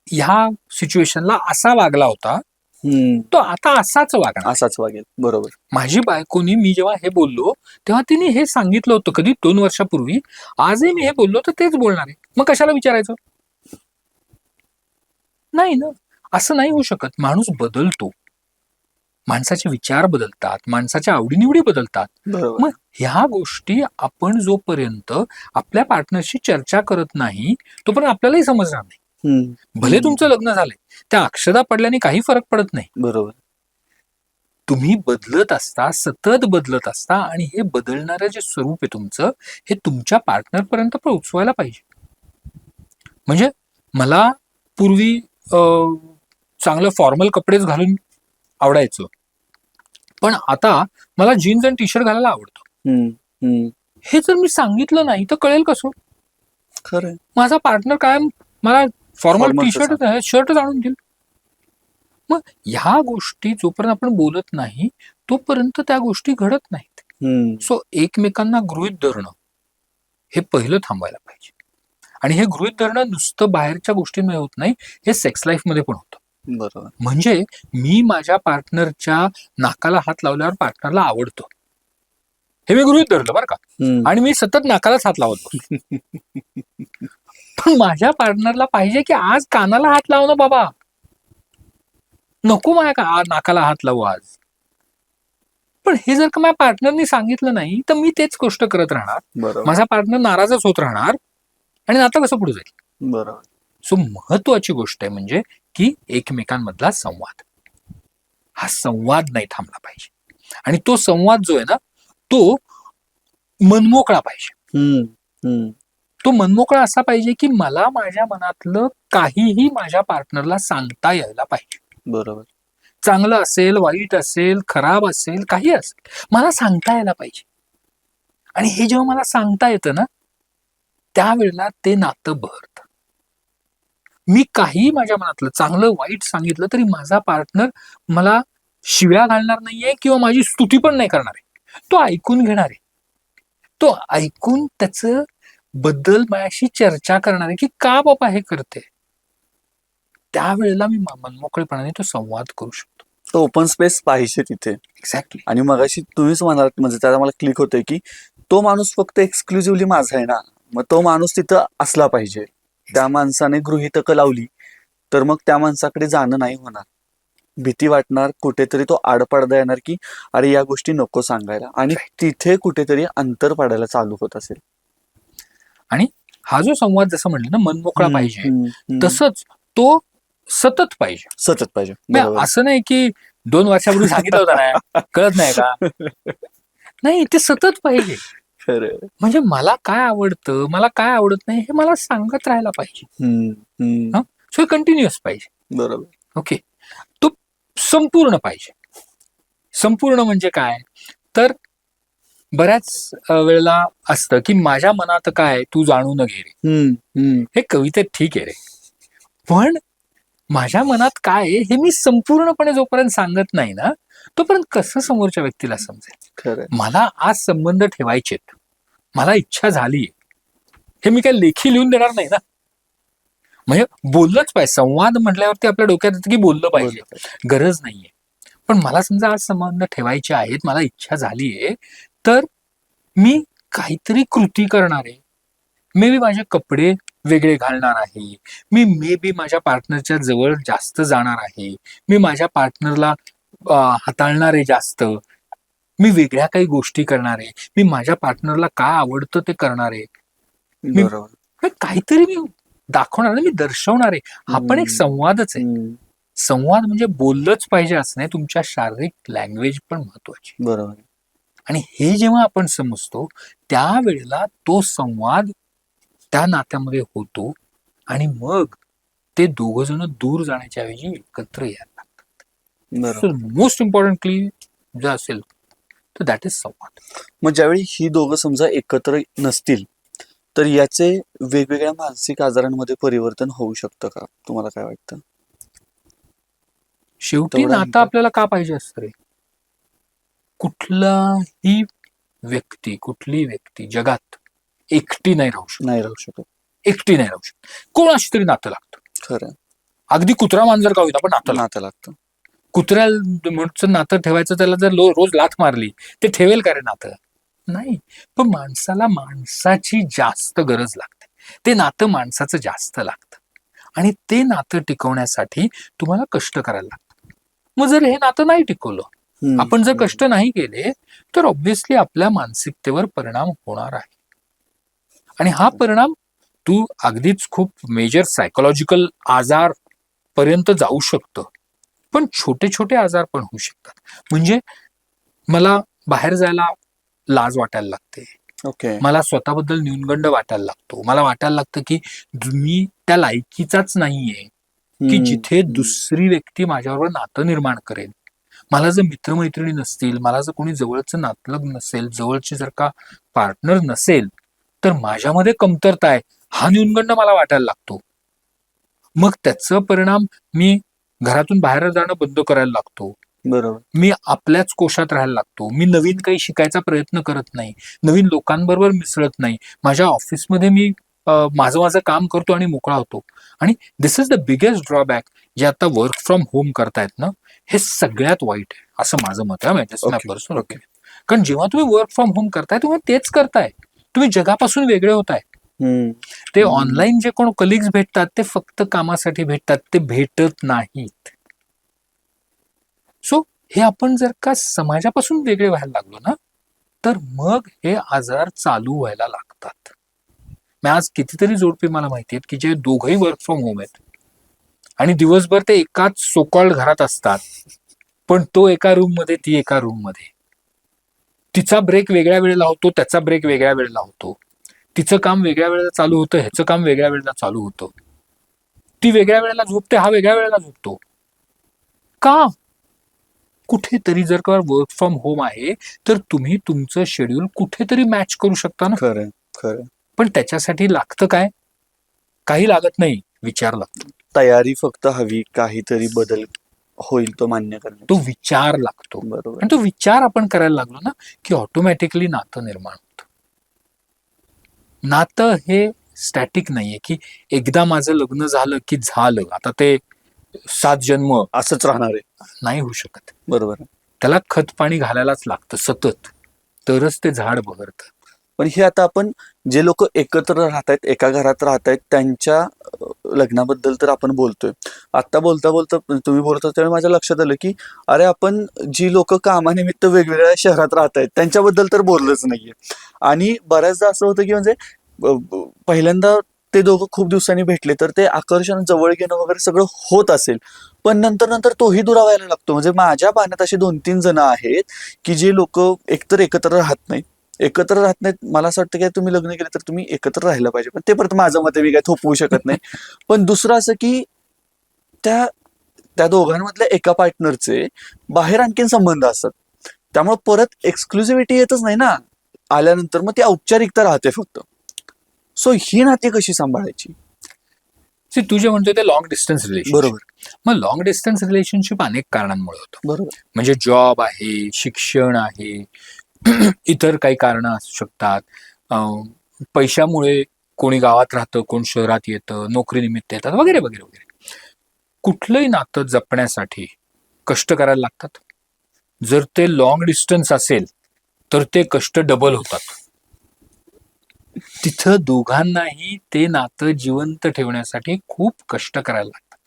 ह्या सिच्युएशनला असा वागला होता, तो आता असाच वागणार. असाच वागेल. बरोबर. माझी बायकोनी, मी जेव्हा हे बोललो तेव्हा तिने हे सांगितलं होतं कधी 2 वर्षापूर्वी, आजही मी हे बोललो तर तेच बोलणार आहे, मग कशाला विचारायचं. नाही ना, असं नाही होऊ शकत. माणूस बदलतो, माणसाचे विचार बदलतात, माणसाच्या आवडीनिवडी बदलतात. बरोबर. मग ह्या गोष्टी आपण जोपर्यंत आपल्या पार्टनरशी चर्चा करत नाही तोपर्यंत आपल्यालाही समजणार नाही. भले तुमचं लग्न झालंय, त्या अक्षता पडल्याने काही फरक पडत नाही. बरोबर. तुम्ही बदलत असता, सतत बदलत असता, आणि हे बदलणारं जे स्वरूप आहे तुमचं, हे तुमच्या पार्टनर पर्यंत पोहोचवायला पाहिजे. म्हणजे मला पूर्वी चांगलं फॉर्मल कपडेच घालून आवडायचं, पण आता मला जीन्स आणि टी शर्ट घालायला आवडतं. हे जर मी सांगितलं नाही तर कळेल कसं. खरंय. माझा पार्टनर काय मला फॉर्मल Formal टी शर्ट शर्टच आणून देईल. मग ह्या गोष्टी जोपर्यंत आपण बोलत नाही तोपर्यंत त्या गोष्टी घडत नाहीत. सो एकमेकांना गृहीत धरणं हे पहिलं थांबायला पाहिजे. आणि हे गृहीत धरणं नुसतं बाहेरच्या गोष्टींमध्ये होत नाही, हे सेक्स लाईफ मध्ये पण होतं. बरोबर. म्हणजे मी माझ्या पार्टनरच्या नाकाला हात लावल्यावर पार्टनरला आवडतं, हे मी गृहीत धरलं बरं का, आणि मी सतत नाकालाच हात लावत बसतो. पण माझ्या पार्टनरला पाहिजे की आज कानाला हात लावणं बाबा, नको माझ्या नाकाला हात लावू आज. पण हे जर का माझ्या पार्टनरनी सांगितलं नाही तर मी तेच गोष्ट करत राहणार, बरोबर. माझा पार्टनर नाराजच होत राहणार, आणि आता कसं पुढे जाईल. बरोबर. सो महत्वाची गोष्ट आहे म्हणजे की एकमेकांमधला संवाद, हा संवाद नाही थांबला पाहिजे. आणि तो संवाद जो आहे ना तो मनमोकळा पाहिजे. तो मनमोकळा असा पाहिजे की मला माझ्या मनातलं काहीही माझ्या पार्टनरला सांगता यायला पाहिजे. बरोबर. चांगलं असेल, वाईट असेल, खराब असेल, काही असेल, मला सांगता यायला पाहिजे. आणि हे जेव्हा मला सांगता येतं ना त्यावेळेला ते नातं बहरतं. मी काही माझ्या मनातलं चांगलं वाईट सांगितलं तरी माझा पार्टनर मला शिव्या घालणार नाहीये किंवा माझी स्तुती पण नाही करणार आहे, तो ऐकून घेणार आहे. तो ऐकून त्याचं बद्दल माझ्याशी चर्चा करणार आहे की का बाबा हे करते. त्यावेळेला मी मनमोकळेपणाने तो संवाद करू शकतो. तो ओपन स्पेस पाहिजे तिथे. एक्झॅक्टली. आणि मगाशी तुम्हीच म्हणालात, म्हणजे त्याला मला क्लिक होतंय की तो माणूस फक्त एक्सक्लुझिव्हली माझा आहे ना, मग तो माणूस तिथं असला पाहिजे. त्या माणसाने गृहीतकं लावली तर मग त्या माणसाकडे जाणं नाही होणार, भीती वाटणार, कुठेतरी तो आडपडदा येणार की अरे या गोष्टी नको सांगायला, आणि तिथे कुठेतरी अंतर पडायला चालू होत असेल. आणि हा जो संवाद जसं म्हणलं ना मनमोकळा पाहिजे, तसंच तो सतत पाहिजे. सतत पाहिजे. असं नाही की 2 वर्षापूर्वी सांगितलं होतं ना, कळत नाही का. नाही, ते सतत पाहिजे. म्हणजे मला काय आवडतं, मला काय आवडत नाही हे मला सांगत राहायला पाहिजे. सो कंटिन्युअस पाहिजे. बरोबर. ओके. तो संपूर्ण पाहिजे. संपूर्ण म्हणजे काय, तर बऱ्याच वेळेला असतं की माझ्या मनात काय तू जाणून घे रे. हे कवितेत ठीक आहे रे, पण माझ्या मनात काय आहे हे मी संपूर्णपणे जोपर्यंत सांगत नाही ना तोपर्यंत कसं समोरच्या व्यक्तीला समजेल. मला आज संबंध ठेवायचेत, मला इच्छा झाली, हे मी काय लेखी लिहून देणार नाही ना. म्हणजे बोललंच पाहिजे. संवाद म्हटल्यावरती आपल्या डोक्यात येतं की बोललं पाहिजे, गरज नाहीये. पण मला समजा आज संबंध ठेवायचे आहेत, मला इच्छा झालीये, तर मी काहीतरी कृती करणार आहे. मे बी माझे कपडे वेगळे घालणार आहे, मी मे बी माझ्या पार्टनरच्या जवळ जास्त जाणार आहे, मी माझ्या पार्टनरला हाताळणार आहे जास्त, मी वेगळ्या काही गोष्टी करणार आहे, मी माझ्या पार्टनरला काय आवडतं ते करणार आहे, मी बरोबर. काहीतरी मी दाखवणार आहे, मी दर्शवणार आहे. हा पण एक संवादच आहे. संवाद म्हणजे बोललंच पाहिजे असं नाही, तुमच्या शारीरिक लँग्वेज पण महत्वाची. बरोबर. आणि हे जेव्हा आपण समजतो त्यावेळेला तो संवाद त्या नात्यामध्ये होतो आणि मग ते दोघ जण दूर जाण्याच्या ऐवजी एकत्र यायला लागतात. बरोबर. मोस्ट इम्पॉर्टंटली जे असेल तर दॅट इज संवाद. मग ज्यावेळी ही दोघं समजा एकत्र नसतील तर याचे वेगवेगळ्या मानसिक आजारांमध्ये परिवर्तन होऊ शकतं का? तुम्हाला काय वाटतं? शेवटी तेवढा नातं impact. आपल्याला का पाहिजे असतं रे? कुठलीही व्यक्ती जगात एकटी नाही राहू शकत. नाही राहू शकत. एकटी नाही राहू शकत. कोणाशी तरी नातं लागतं. खरं. अगदी कुत्रा मांजर का होईना पण नातं लागतं. नातं लागतं. कुत्र्याचं नातं ठेवायचं, त्याला जर रोज लाथ मारली ते ठेवेल का रे नातं? नाही. पण माणसाला माणसाची जास्त गरज लागते. ते नातं माणसाचं जास्त लागतं आणि ते नातं टिकवण्यासाठी तुम्हाला कष्ट करायला लागतात. मग जर हे नातं नाही टिकवलं, आपण जर कष्ट नाही केले तर ऑब्व्हियसली आपल्या मानसिकतेवर परिणाम होणार आहे. आणि हा परिणाम तू अगदीच खूप मेजर सायकोलॉजिकल आजार पर्यंत जाऊ शकतं, पण छोटे छोटे आजार पण होऊ शकतात. म्हणजे मला बाहेर जायला लाज वाटायला लागते, ओके. मला स्वतःबद्दल न्यूनगंड वाटायला लागतो, मला वाटायला लागतं की मी त्या लायकीचाच नाहीये की जिथे दुसरी व्यक्ती माझ्याबरोबर नातं निर्माण करेल. मला जर मित्रमैत्रिणी नसतील, मला जर कोणी जवळचं नातलग नसेल, जवळचे जर का पार्टनर नसेल तर माझ्यामध्ये कमतरता आहे हा न्यूनगंड मला वाटायला लागतो. मग त्याचा परिणाम मी घरातून बाहेर जाणं बंद करायला लागतो, बरोबर. मी आपल्याच कोशात राहायला लागतो, मी नवीन काही शिकायचा प्रयत्न करत नाही, नवीन लोकांबरोबर मिसळत नाही, माझ्या ऑफिसमध्ये मी माझं काम करतो आणि मोकळा होतो. आणि this is the biggest drawback जे आता वर्क फ्रॉम होम करतायत ना, हे सगळ्यात वाईट आहे असं माझं मत आहे. Personal opinion. कारण जेव्हा तुम्ही वर्क फ्रॉम होम करताय तेव्हा तेच करताय, तुम्ही जगापासून वेगळे होताय. ते ऑनलाईन जे कोण कलिग्स भेटतात ते फक्त कामासाठी भेटतात, ते भेटत नाहीत. सो हे आपण जर का समाजापासून वेगळे व्हायला लागलो ना तर मग हे आजार चालू व्हायला लागतात. मी आज कितीतरी जोडपे मला माहिती आहेत की जे दोघंही वर्क फ्रॉम होम आहेत आणि दिवसभर ते एकाच सोकॉल्ड घरात असतात, पण तो एका रूम मध्ये, ती एका रूम मध्ये. तिचा ब्रेक वेगळ्या वेळेला होतो, त्याचा ब्रेक वेगळ्या वेळेला होतो, तिचं काम वेगळ्या वेळेला चालू होतं, ह्याचं काम वेगळ्या वेळेला चालू होतं, ती वेगळ्या वेळेला झोपते, हा वेगळ्या वेळेला झोपतो. का? कुठेतरी जर का वर्क फ्रॉम होम आहे तर तुम्ही तुमचं शेड्यूल कुठेतरी मॅच करू शकता ना. खरं खरं. पण त्याच्यासाठी लागतं काय? काही लागत नाही, विचार लागतो. तयारी फक्त हवी, काहीतरी बदल होईल तो मान्य करण्याची. तो विचार लागतो. बरोबर. आणि तो विचार आपण करायला लागलो ना की ऑटोमॅटिकली नातं निर्माण होतं. नातं हे स्टॅटिक नाहीये की एकदा माझं लग्न झालं की झालं, आता ते 7 जन्म असंच राहणार आहे. नाही होऊ शकत. बरोबर. त्याला खत पाणी घालायलाच लागतं सतत, तरच ते झाड बहरतं. पण हे आता आपण जे लोक एकत्र राहतायत, एका घरात राहतायत, त्यांच्या लग्नाबद्दल तर आपण बोलतोय. आता बोलता बोलता तुम्ही बोलत होता त्यावेळी माझ्या लक्षात आलं की अरे आपण जी लोक कामानिमित्त वेगवेगळ्या शहरात राहतायत त्यांच्याबद्दल तर बोललंच नाहीये. आणि बऱ्याचदा असं होतं की म्हणजे पहिल्यांदा ते दोघं खूप दिवसांनी भेटले तर ते आकर्षण, जवळ घेणं वगैरे सगळं होत असेल, पण नंतर नंतर तोही दुरावायला लागतो. म्हणजे माझ्या पाहण्यात असे 2-3 जण आहेत की जे लोक एकतर एकत्र राहत नाहीत. मला असं वाटतं की तुम्ही लग्न केलं तर तुम्ही एकत्र राहायला पाहिजे, पण ते परत माझं मत मी काय थोपवू शकत नाही. पण दुसरं असं की त्या दोघांमधल्या एका पार्टनरचे बाहेर आणखीन संबंध असतात, त्यामुळे परत एक्सक्लुसिव्हिटी येतच नाही ना आल्यानंतर, मग ती औपचारिकता राहते फक्त. सो ही नाती कशी सांभाळायची? तू जे म्हणतोय ते लॉंग डिस्टन्स रिलेशनशिप. बरोबर. मग लॉंग डिस्टन्स रिलेशनशिप अनेक कारणांमुळे होतं. बरोबर. म्हणजे जॉब आहे, शिक्षण आहे, इतर काही कारणं असू शकतात. पैशामुळे कोणी गावात राहतं, कोण शहरात येतं, नोकरीनिमित्त येतात, वगैरे वगैरे वगैरे. कुठलंही नातं जपण्यासाठी कष्ट करायला लागतात. जर ते लॉंग डिस्टन्स असेल तर ते कष्ट डबल होतात. तिथं दोघांनाही ते नातं जिवंत ठेवण्यासाठी खूप कष्ट करायला लागतात.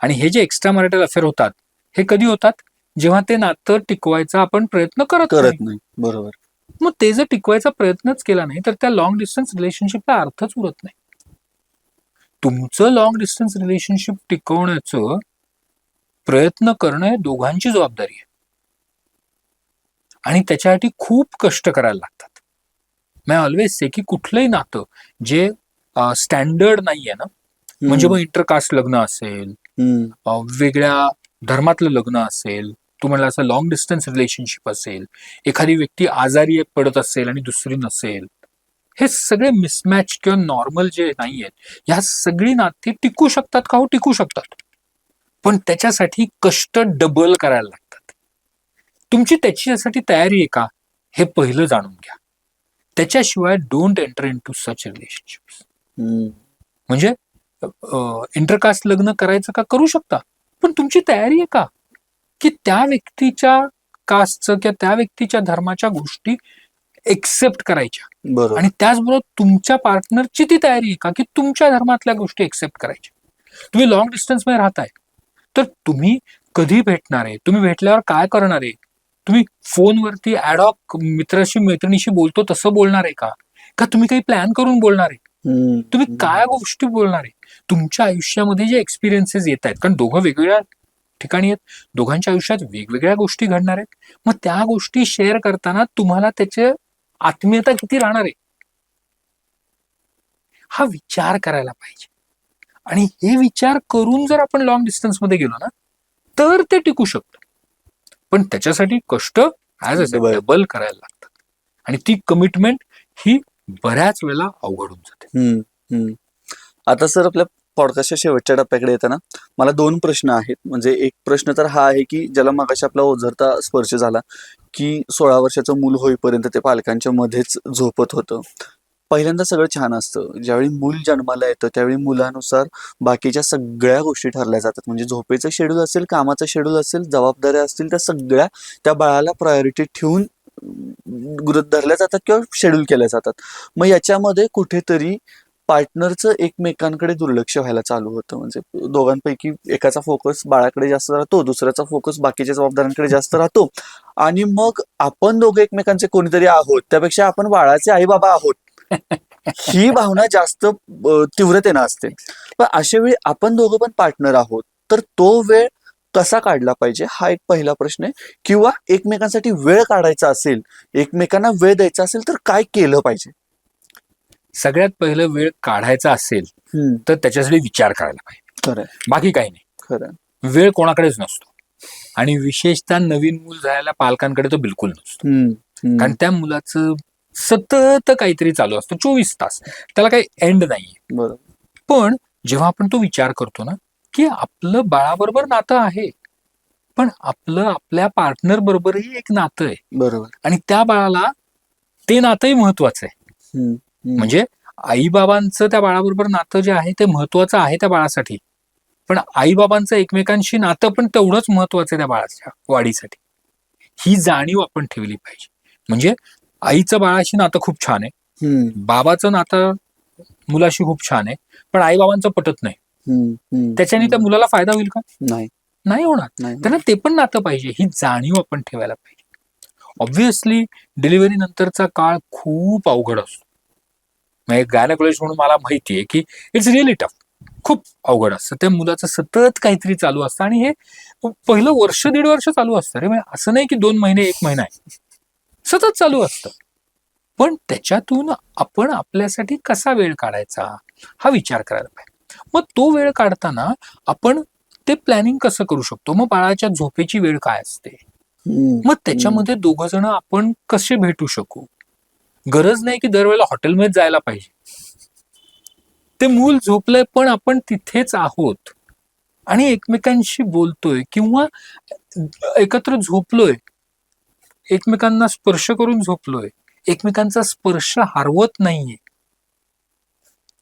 आणि हे जे एक्स्ट्रा मॅरिटल अफेअर होतात, हे कधी होतात? जेव्हा ते नातं टिकवायचा आपण प्रयत्न करत नाही. करत नाही. बरोबर. मग ते जर टिकवायचा प्रयत्नच केला नाही, तर त्या लॉंग डिस्टन्स रिलेशनशिपला अर्थच उरत नाही. तुमचं लॉंग डिस्टन्स रिलेशनशिप टिकवण्याचं प्रयत्न करणं हे दोघांची जबाबदारी आहे. आणि त्याच्यासाठी खूप कष्ट करायला लागतात. मी ऑलवेज से की कुठलंही नातं जे स्टँडर्ड नाहीये ना, म्हणजे मग इंटरकास्ट लग्न असेल, वेगळ्या धर्मातलं लग्न असेल, तू म्हणला असं लॉंग डिस्टन्स रिलेशनशिप असेल, एखादी व्यक्ती आजारी पडत असेल आणि दुसरी नसेल, हे सगळे मिसमॅच किंवा नॉर्मल जे नाहीयेत, ह्या सगळी नाती टिकू शकतात का? हो, टिकू शकतात. पण त्याच्यासाठी कष्ट डबल करायला लागतात. तुमची त्याच्यासाठी तयारी आहे का? हे पहिलं जाणून घ्या. त्याच्याशिवाय don't enter into such relationships. म्हणजे इंटरकास्ट लग्न करायचं का? करू शकता, पण तुमची तयारी आहे का की त्या व्यक्तीच्या कास्टचं किंवा त्या व्यक्तीच्या धर्माच्या गोष्टी एक्सेप्ट करायच्या? बरोबर. आणि त्याचबरोबर तुमच्या पार्टनरची ती तयारी आहे का की तुमच्या धर्मातल्या गोष्टी एक्सेप्ट करायच्या? तुम्ही लॉंग डिस्टन्स मध्ये राहताय, तर तुम्ही कधी भेटणार आहे? तुम्ही भेटल्यावर काय करणार आहे? तुम्ही फोनवरती ऍडॉक मित्राशी मैत्रिणीशी बोलतो तसं बोलणार आहे का? का तुम्ही काही प्लॅन करून बोलणार आहे? तुम्ही काय गोष्टी बोलणार आहे? तुमच्या आयुष्यामध्ये जे एक्सपिरियन्सेस येत आहेत, कारण दोघं वेगवेगळ्या ठिकाणी आहेत, दोघांच्या आयुष्यात वेगवेगळ्या गोष्टी घडणार आहेत. मग त्या गोष्टी शेअर करताना तुम्हाला त्याचे आत्मीयता किती राहणार आहे, हा विचार करायला पाहिजे. आणि हे विचार करून जर आपण लॉंग डिस्टन्स मध्ये गेलो ना, तर ते टिकू शकतं. पण त्याच्यासाठी कष्ट ऍज अ डबल करायला लागतात. आणि ती कमिटमेंट ही बऱ्याच वेळेला अवघड होऊन जाते. आता सर, आपल्या पॉडकास्टच्या शेवटच्या टप्प्याकडे येताना मला 2 प्रश्न आहेत. म्हणजे एक प्रश्न तर हा आहे की ज्याला मगाशी आपला ओझरता स्पर्श झाला, की 16 वर्षाचं मूल होईपर्यंत ते पालकांच्या मध्येच झोपत होतं. पहिल्यांदा सगळं छान असतं. ज्यावेळी मूल जन्माला येतं त्यावेळी मुलानुसार बाकीच्या सगळ्या गोष्टी ठरल्या जातात. म्हणजे झोपेचं शेड्यूल असेल, कामाचं शेड्यूल असेल, जबाबदाऱ्या असतील, त्या सगळ्या त्या बाळाला प्रायोरिटी ठेवून गृहीत धरल्या जातात किंवा शेड्यूल केल्या जातात. मग याच्यामध्ये कुठेतरी पार्टनरचं एकमेकांकडे दुर्लक्ष व्हायला चालू होतं. म्हणजे दोघांपैकी एकाचा फोकस बाळाकडे जास्त राहतो, दुसऱ्याचा फोकस बाकीच्या जबाबदाऱ्यांकडे जास्त राहतो, आणि मग आपण दोघं एकमेकांचे कोणीतरी आहोत त्यापेक्षा आपण बाळाचे आई बाबा आहोत ही भावना जास्त तीव्रतेनं असते. पण अशा वेळी आपण दोघं पण पार्टनर आहोत, तर तो वेळ कसा काढला पाहिजे हा एक पहिला प्रश्न आहे. किंवा एकमेकांसाठी वेळ काढायचा असेल, एकमेकांना वेळ द्यायचा असेल, तर काय केलं पाहिजे? सगळ्यात पहिलं वेळ काढायचा असेल तर त्याच्यासाठी विचार करायला पाहिजे. खरंय. बाकी काही नाही. खरं. वेळ कोणाकडेच नसतो, आणि विशेषतः नवीन मूल झालेल्या पालकांकडे तो बिलकुल नसतो. कारण त्या मुलाचं सतत काहीतरी चालू असतं 24 तास, त्याला काही एंड नाहीये. बरोबर. पण जेव्हा आपण तो विचार करतो ना, की आपलं बाळाबरोबर नातं आहे, पण आपलं आपल्या पार्टनर बरोबरही एक नातं आहे, बरोबर. आणि त्या बाळाला ते नातंही महत्वाचं आहे. म्हणजे आईबाबांचं त्या बाळाबरोबर नातं जे आहे ते महत्वाचं आहे त्या बाळासाठी, पण आईबाबांचं एकमेकांशी नातं पण तेवढंच महत्वाचं आहे त्या बाळाच्या वाढीसाठी. ही जाणीव आपण ठेवली पाहिजे. म्हणजे आईचं बाळाशी नातं खूप छान आहे, बाबाचं नातं मुलाशी खूप छान आहे, पण आईबाबांचं पटत नाही, त्याच्याने त्या मुलाला फायदा होईल का? नाही होणार. त्यांना ते पण नातं पाहिजे, ही जाणीव आपण ठेवायला पाहिजे. ऑब्व्हियसली डिलिव्हरी नंतरचा काळ खूप अवघड असतो. गायनेकोलॉजिस्ट म्हणून मला माहिती आहे की इट्स रिअली टफ, खूप अवघड असतं. त्या मुलाचं सतत काहीतरी चालू असतं, आणि हे पहिलं वर्ष 1.5 वर्ष चालू असतं रे. असं नाही की 2 महिने 1 महिना आहे, सतत चालू असतं. पण त्याच्यातून आपण आपल्यासाठी कसा वेळ काढायचा हा विचार करायला पाहिजे. मग तो वेळ काढताना आपण ते प्लॅनिंग कसं करू शकतो? मग बाळाच्या झोपेची वेळ काय असते, मग त्याच्यामध्ये दोघं जण आपण कसे भेटू शकू? गरज नाही की दरवेळेला हॉटेलमध्ये जायला पाहिजे. ते मूल झोपलंय पण आपण तिथेच आहोत आणि एकमेकांशी बोलतोय किंवा एकत्र झोपलोय, एकमेकांना स्पर्श करून झोपलोय, एकमेकांचा स्पर्श हरवत नाहीये.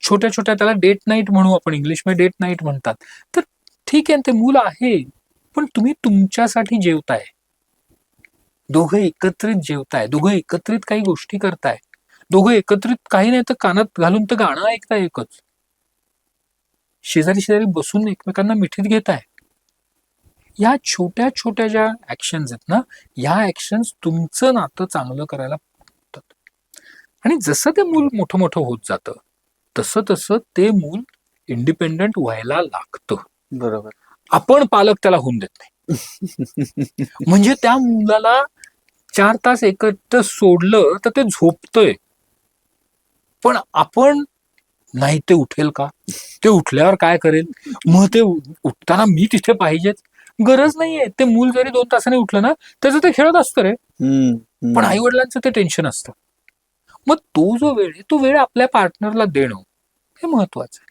छोट्या छोट्या त्याला डेट नाईट म्हणू आपण, इंग्लिशमध्ये डेट नाईट म्हणतात. तर ठीक आहे, ते मूल आहे, पण तुम्ही तुमच्यासाठी जेवताय, दोघं एकत्रित जेवताय, दोघं एकत्रित काही गोष्टी करताय. दोघं एकत्रित काही नाही तर कानात घालून तर गाणं ऐकताय एकच. शेजारी शेजारी बसून एकमेकांना मिठीत घेताय. या छोट्या छोट्या ज्या ऍक्शन्स आहेत ना, ह्या ऍक्शन्स तुमचं नातं चांगलं करायला लागतात. आणि जसं ते मूल मोठं मोठं होत जातं तसं तसं ते मूल इंडिपेंडंट व्हायला लागतं. बरोबर. आपण पालक त्याला होऊन देत नाही. म्हणजे त्या मुलाला 4 तास एकत्र सोडलं तर ते झोपतंय, पण आपण नाही. ते उठेल का? ते उठल्यावर काय करेल? मग ते उठताना मी तिथे पाहिजेच. गरज नाहीये. ते मूल जरी 2 तासाने उठलं ना, त्याचं ते खेळत असतं रे. पण आई वडिलांचं ते टेन्शन असतं. मग तो जो वेळ आहे, तो वेळ आपल्या पार्टनरला देणं हे महत्वाचं आहे.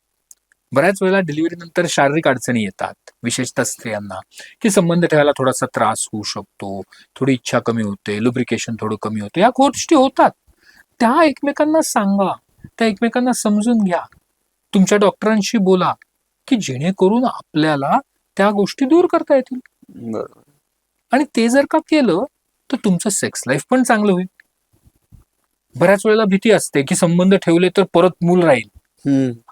बऱ्याच वेळेला डिलिव्हरी नंतर शारीरिक अडचणी येतात, विशेषतः स्त्रियांना, की संबंध ठेवायला थोडासा त्रास होऊ शकतो, थोडी इच्छा कमी होते, लुब्रिकेशन थोडं कमी होतं. या गोष्टी होतात. त्या एकमेकांना सांगा, त्या एकमेकांना समजून घ्या. तुमच्या डॉक्टरांशी बोला, की जेणेकरून आपल्याला त्या गोष्टी दूर करता येतील. बरोबर. आणि ते जर का केलं तर तुमचं सेक्स लाईफ पण चांगलं होईल. बऱ्याच वेळेला भीती असते की संबंध ठेवले तर परत मूल राहील.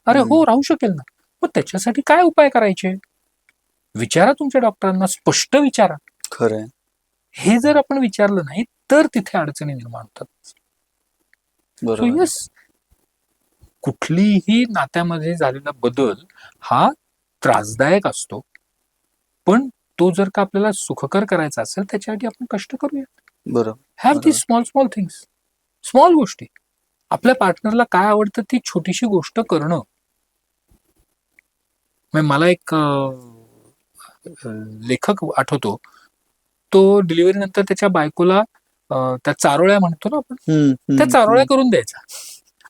अरे हो, राहू शकेल ना. मग त्याच्यासाठी काय उपाय करायचे? विचारा तुमच्या डॉक्टरांना, स्पष्ट विचारा. खरंय. हे जर आपण विचारलं नाही तर तिथे अडचणी निर्माण होतात. सो बरोबर. येस, कुठलीही नात्यामध्ये झालेला बदल हा त्रासदायक असतो, पण तो जर का आपल्याला सुखकर करायचा असेल त्याच्यासाठी आपण कष्ट करूया. बरोबर. Have the small small things, small गोष्टी. आपल्या पार्टनरला काय आवडतं ती छोटीशी गोष्ट करणं. मला एक लेखक आठवतो, तो डिलिव्हरी नंतर त्याच्या बायकोला त्या चारोळ्या म्हणतो ना आपण, त्या चारोळ्या करून द्यायचा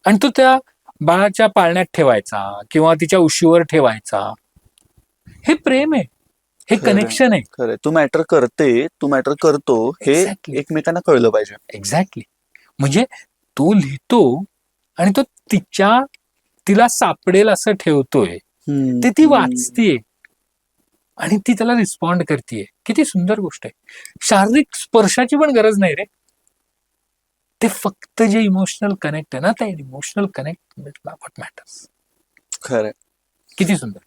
आणि तो त्या बाळाच्या पाळण्यात ठेवायचा किंवा तिच्या उशीवर ठेवायचा. हे प्रेम आहे, हे खरंय. कनेक्शन आहे. खरंय. तू मॅटर करतो हे Exactly. एकमेकांना कळलं पाहिजे. एक्झॅक्टली. म्हणजे तो लिहितो आणि तो तिला सापडेल असं ठेवतोय. ते ती वाचतीये आणि ती त्याला रिस्पॉन्ड करतीये. किती सुंदर गोष्ट आहे. शारीरिक स्पर्शाची पण गरज नाही रे. ते फक्त जे इमोशनल कनेक्ट आहे ना, त्या इमोशनल कनेक्ट व्हॉट मॅटर्स. खरंय. किती सुंदर.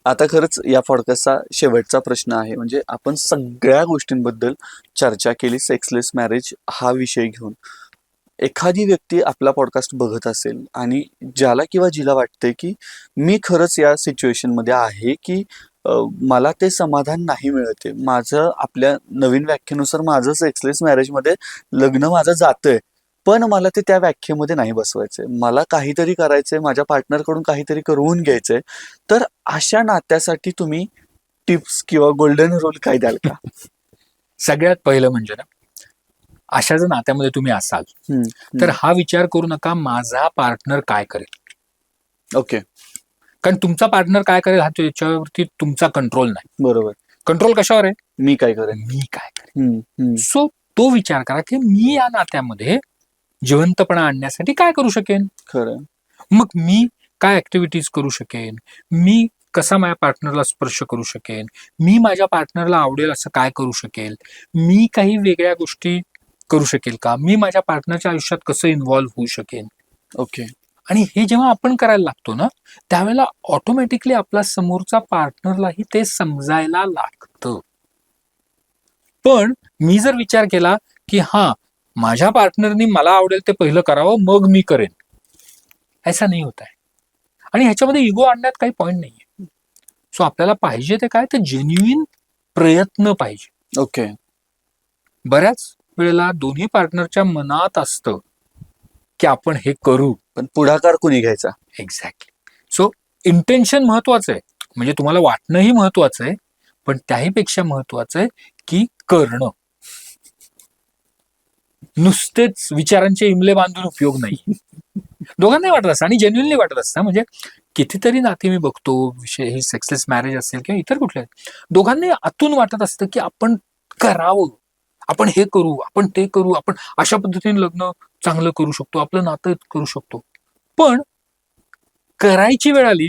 आता खरंच या पॉडकास्टचा शेवटचा प्रश्न आहे. म्हणजे आपण सगळ्या गोष्टींबद्दल चर्चा केली, सेक्सलेस मॅरेज हा विषय घेऊन. एखादी व्यक्ती आपला पॉडकास्ट बघत असेल आणि ज्याला किंवा जिला वाटते की मी खरंच या सिच्युएशन मध्ये आहे की मला ते समाधान नाही मिळते, माझं आपल्या नवीन व्याख्येनुसार माझं सेक्सलेस मॅरेजमध्ये लग्न माझं जातंय, पण मला ते त्या व्याख्येमध्ये नाही बसवायचंय, मला काहीतरी करायचंय, माझ्या पार्टनरकडून काहीतरी करवून घ्यायचंय, तर अशा नात्यासाठी तुम्ही टिप्स किंवा गोल्डन रूल काय द्याल का? सगळ्यात पहिलं म्हणजे ना, अशा जर नात्यामध्ये तुम्ही असाल तर हा विचार करू नका माझा पार्टनर काय करेल. ओके. कारण तुमचा पार्टनर काय करेल हा त्याच्यावरती तुमचा कंट्रोल नाही. बरोबर. कंट्रोल कशावर आहे? मी काय करेन. मी काय करेन. सो तो विचार करा की मी या नात्यामध्ये जिवंतपणा आणण्यासाठी काय करू शकेन. खरं. मग मी काय ऍक्टिव्हिटीज करू शकेन, मी कसा माझ्या पार्टनरला स्पर्श करू शकेन, मी माझ्या पार्टनरला आवडेल असं काय करू शकेल, मी काही वेगळ्या गोष्टी करू शकेल का, मी माझ्या पार्टनरच्या आयुष्यात कसं इन्व्हॉल्व्ह होऊ शकेन. ओके. आणि हे जेव्हा आपण करायला लागतो ना, त्यावेळेला ऑटोमॅटिकली आपला समोरचा पार्टनरलाही ते समजायला लागतं. पण मी जर विचार केला की हा माझ्या पार्टनरनी मला आवडेल ते पहिलं करावं मग मी करेन, ऐसा नाही होत आहे. आणि ह्याच्यामध्ये इगो आणण्यात काही पॉईंट नाहीये. सो आपल्याला पाहिजे ते काय, तर जेन्युइन प्रयत्न पाहिजे. ओके. बऱ्याच वेळेला दोन्ही पार्टनरच्या मनात असतं की आपण हे करू, पण पुढाकार कुणी घ्यायचा. एक्झॅक्टली. सो इंटेन्शन महत्वाचं आहे, म्हणजे तुम्हाला वाटणंही महत्वाचं आहे, पण त्याहीपेक्षा महत्वाचं आहे की करणं. नुसतेच विचारांचे इमले बांधून उपयोग नाही. दोघांनाही वाटत असतं आणि जेन्युइनली वाटत असतं. म्हणजे कितीतरी नाते मी बघतो, विषय हे सेक्सलेस मॅरेज असेल किंवा इतर कुठले, दोघांनाही आतून वाटत असतं की आपण करावं, आपण हे करू, आपण ते करू, आपण अशा पद्धतीने लग्न चांगलं करू शकतो, आपलं नातं करू शकतो. पण करायची वेळ आली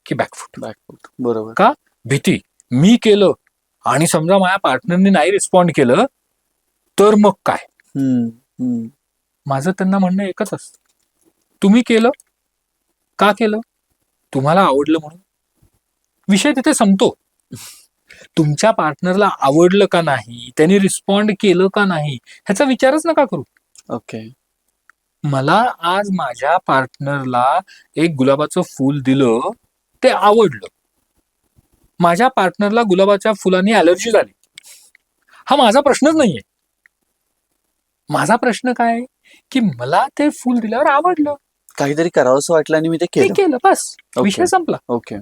की बॅकफूट. बरोबर. का? भीती. मी केलं आणि समजा माझ्या पार्टनरने नाही रिस्पॉन्ड केलं तर मग काय. माझं त्यांना म्हणणं एकच असतं, तुम्ही केलं का केलं? तुम्हाला आवडलं म्हणून. विषय तिथे संपतो. तुमच्या पार्टनरला आवडलं का नाही, त्यांनी रिस्पॉन्ड केलं का नाही, ह्याचा विचारच नका करू. ओके. मला आज माझ्या पार्टनरला एक गुलाबाचं फूल दिलं, ते आवडलं. माझ्या पार्टनरला गुलाबाच्या फुलांनी ॲलर्जी झाली, हा माझा प्रश्नच नाहीये. माझा प्रश्न काय आहे की मला ते फूल दिल्यावर आवडलं, काहीतरी करावंसं वाटलं आणि मी ते ते केलं. केलं, बस ओके. विषय संपला. ओके.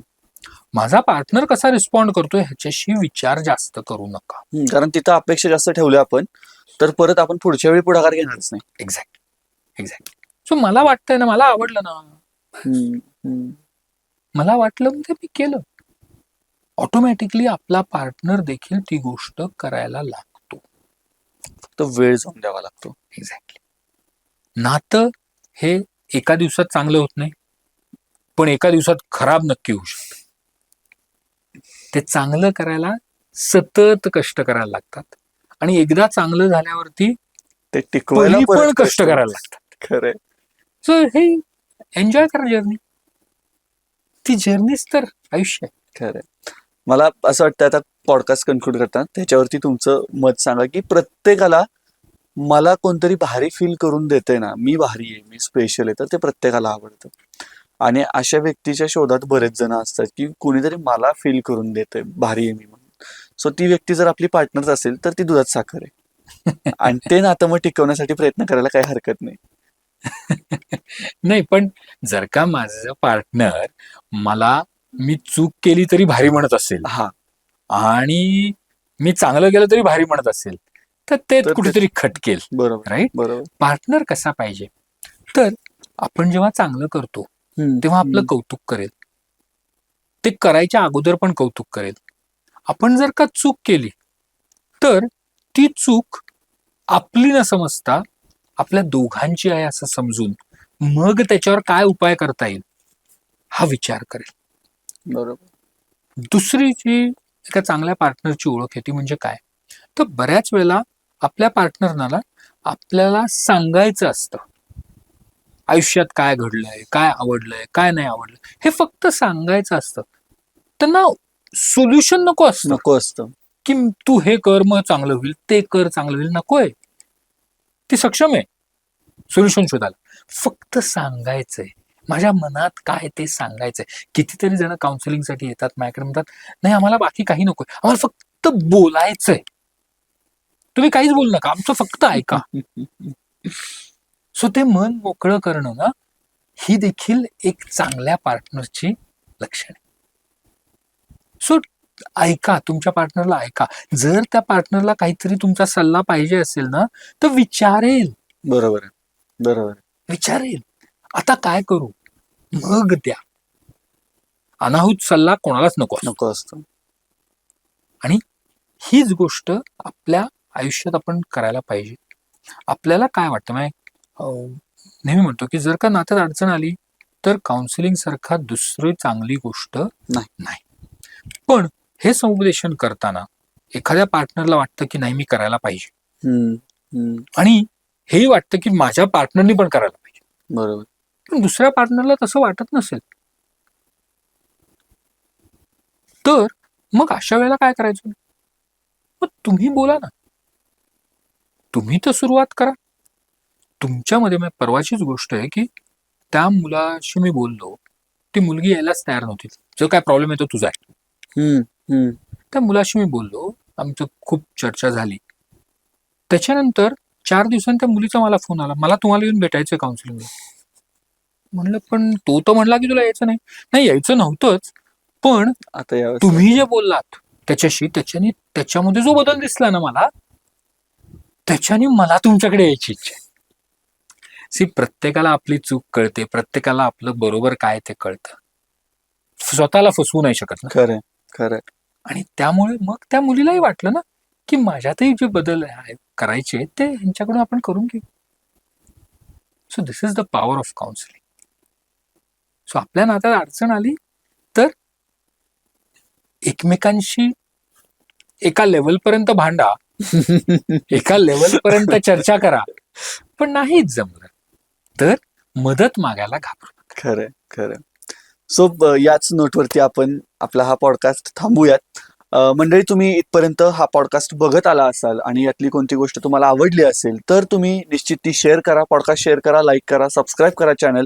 माझा पार्टनर कसा रिस्पॉन्ड करतोय ह्याच्याशी विचार जास्त करू नका. कारण तिथं अपेक्षा जास्त ठेवल्या आपण, तर परत आपण पुढच्या वेळी पुढाकार घेणारच नाही. एक्झॅक्ट. सो मला वाटतंय ना, मला आवडलं ना, मला वाटलं म्हणजे मी केलं. ऑटोमॅटिकली आपला पार्टनर देखील ती गोष्ट करायला लागतो. तो वेळ जाऊन द्यावा लागतो. एक्झॅक्टली. नातं हे एका दिवसात चांगलं होत नाही, पण एका दिवसात खराब नक्की होऊ शकतं. ते चांगलं करायला सतत कष्ट करायला लागतात, आणि एकदा चांगलं झाल्यावरती ते टिकवायला पण परत कष्ट करायला लागतात. खरंय. सो हे एन्जॉय करा जर्नी. ती जर्नीच तर आयुष्य आहे. खरंय. मला असं वाटतं आता पॉडकास्ट कन्क्लूड करताना त्याच्यावरती तुमचं मत सांगा की प्रत्येकाला मला कोणतरी भारी फील करून देते ना, मी भारी आहे, मी स्पेशल आहे, तर ते प्रत्येकाला आवडतं. आणि अशा व्यक्तीच्या शोधात बरेच जण असतात की कोणीतरी मला फील करून देते भारी आहे मी म्हणून. सो ती व्यक्ती जर आपली पार्टनर असेल तर ती दुधात साखर आहे. आणि ते नातं मग टिकवण्यासाठी प्रयत्न करायला काही हरकत नाही. नाही, पण जर का माझं पार्टनर मला मी चूक केली तरी भारी म्हणत असेल, हा, आणि मी चांगलं केलं तरी भारी म्हणत असेल, तर ते तर ते- कुठेतरी खटकेल. बरोबर. राईट. बरोबर. पार्टनर कसा पाहिजे, तर आपण जेव्हा चांगलं करतो तेव्हा आपलं कौतुक करेल, ते करायच्या अगोदर पण कौतुक करेल. आपण जर का चूक केली तर ती चूक आपली न समजता आपल्या दोघांची आहे असं समजून मग त्याच्यावर काय उपाय करता येईल हा विचार करेल. बरोबर. दुसरी जी एका चांगल्या पार्टनरची ओळख आहे ती म्हणजे काय, तर बऱ्याच वेळेला आपल्या पार्टनरला आपल्याला सांगायचं असतं आयुष्यात काय घडलंय, काय आवडलंय, काय नाही आवडलं, हे फक्त सांगायचं असतं. त्यांना सोल्युशन नको असतं नको असतं. की तू हे कर मग चांगलं होईल, ते कर चांगलं होईल, नकोय. ती सक्षम आहे सोल्युशन शोधायला. फक्त सांगायचंय, माझ्या मनात काय ते सांगायचंय. कितीतरी जण काउन्सिलिंगसाठी येतात माझ्याकडे, म्हणतात नाही आम्हाला बाकी काही नकोय, आम्हाला फक्त बोलायचंय. तुम्ही काहीच बोलू नका, आमचं फक्त ऐका. सो ते मन मोकळं करणं ना, ही देखील एक चांगल्या पार्टनरची लक्षण आहे. सो ऐका, तुमच्या पार्टनरला ऐका. जर त्या पार्टनरला काहीतरी तुमचा सल्ला पाहिजे असेल ना, तर विचारेल. बरोबर आहे. बरोबर. विचारेल आता काय करू, मग द्या. अनाहूत सल्ला कोणालाच नको असतो. नको असतं. आणि हीच गोष्ट आपल्या आयुष्यात आपण करायला पाहिजे. आपल्याला काय वाटतं, नेहमी म्हणतो की जर का नात्यात अडचण आली तर काउन्सिलिंग सारखा दुसरी चांगली गोष्ट नाही. पण हे समुपदेशन करताना एखाद्या पार्टनरला वाटतं की नाही मी करायला पाहिजे, आणि हेही वाटतं की माझ्या पार्टनरनी पण करायला पाहिजे. बरोबर. पण दुसऱ्या पार्टनरला तसं वाटत नसेल तर मग अशा वेळेला काय करायचं, मग तुम्ही बोला ना, तुम्ही तर सुरुवात करा. तुमच्यामध्ये परवाचीच गोष्ट आहे की त्या मुलाशी मी बोललो, ती मुलगी यायलाच तयार नव्हती. जो काय प्रॉब्लेम आहे तो तुझा आहे. त्या मुलाशी मी बोललो, आमचं खूप चर्चा झाली. त्याच्यानंतर 4 दिवसांनी त्या मुलीचा मला फोन आला, मला तुम्हाला येऊन भेटायचंय काउन्सिलिंगला. म्हणलं पण तो तर म्हणला की तुला यायचं नाही. नाही यायचं नव्हतंच, पण आता तुम्ही जे बोललात त्याच्याशी, त्याच्यामध्ये जो बदल दिसला ना मला, त्याच्याने मला तुमच्याकडे यायची इच्छा. प्रत्येकाला आपली चूक कळते, प्रत्येकाला आपलं बरोबर काय ते कळतं. स्वतःला फसवू नाही शकत ना. खरंय. खरंय. आणि त्यामुळे मग त्या मुलीलाही वाटलं ना की माझ्यातही जे बदल करायचे ते ह्यांच्याकडून आपण करून घेऊ. So this is the power of counselling. So आपल्या नात्यात अडचण आली तर एकमेकांशी एका लेवलपर्यंत भांडा, एका लेवलपर्यंत चर्चा करा, पण नाहीच जमलं तर मदत मागायला घाबरू नका. खरंय खरं. सो याच नोटवरती आपण आपला हा पॉडकास्ट थांबूयात. मंडळी, तुम्ही इथपर्यंत हा पॉडकास्ट बघत आला असाल आणि यातली कोणती गोष्ट तुम्हाला आवडली असेल तर तुम्ही निश्चित ती शेअर करा, पॉडकास्ट शेअर करा, लाईक करा, सबस्क्राईब करा चॅनल.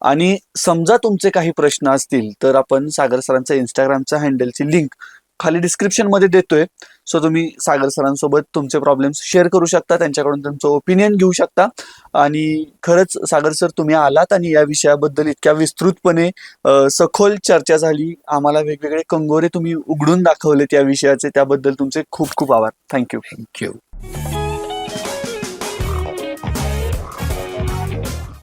आणि समजा तुमचे काही प्रश्न असतील तर आपण सागर सरांचा इंस्टाग्रामचा हँडलची लिंक खाली डिस्क्रिप्शन मध्ये देतोय. सो तुम्ही सागर सरांसोबत तुमचे प्रॉब्लेम्स शेअर करू शकता, त्यांच्याकडून तुमचं ओपिनियन घेऊ शकता. आणि खरंच सागर सर, तुम्ही आलात आणि या विषयाबद्दल इतक्या विस्तृतपणे सखोल चर्चा झाली. आम्हाला वेगवेगळे कंगोरे तुम्ही उघडून दाखवलेत या विषयाचे, त्याबद्दल तुमचे खूप खूप आभार. थँक्यू. थँक्यू.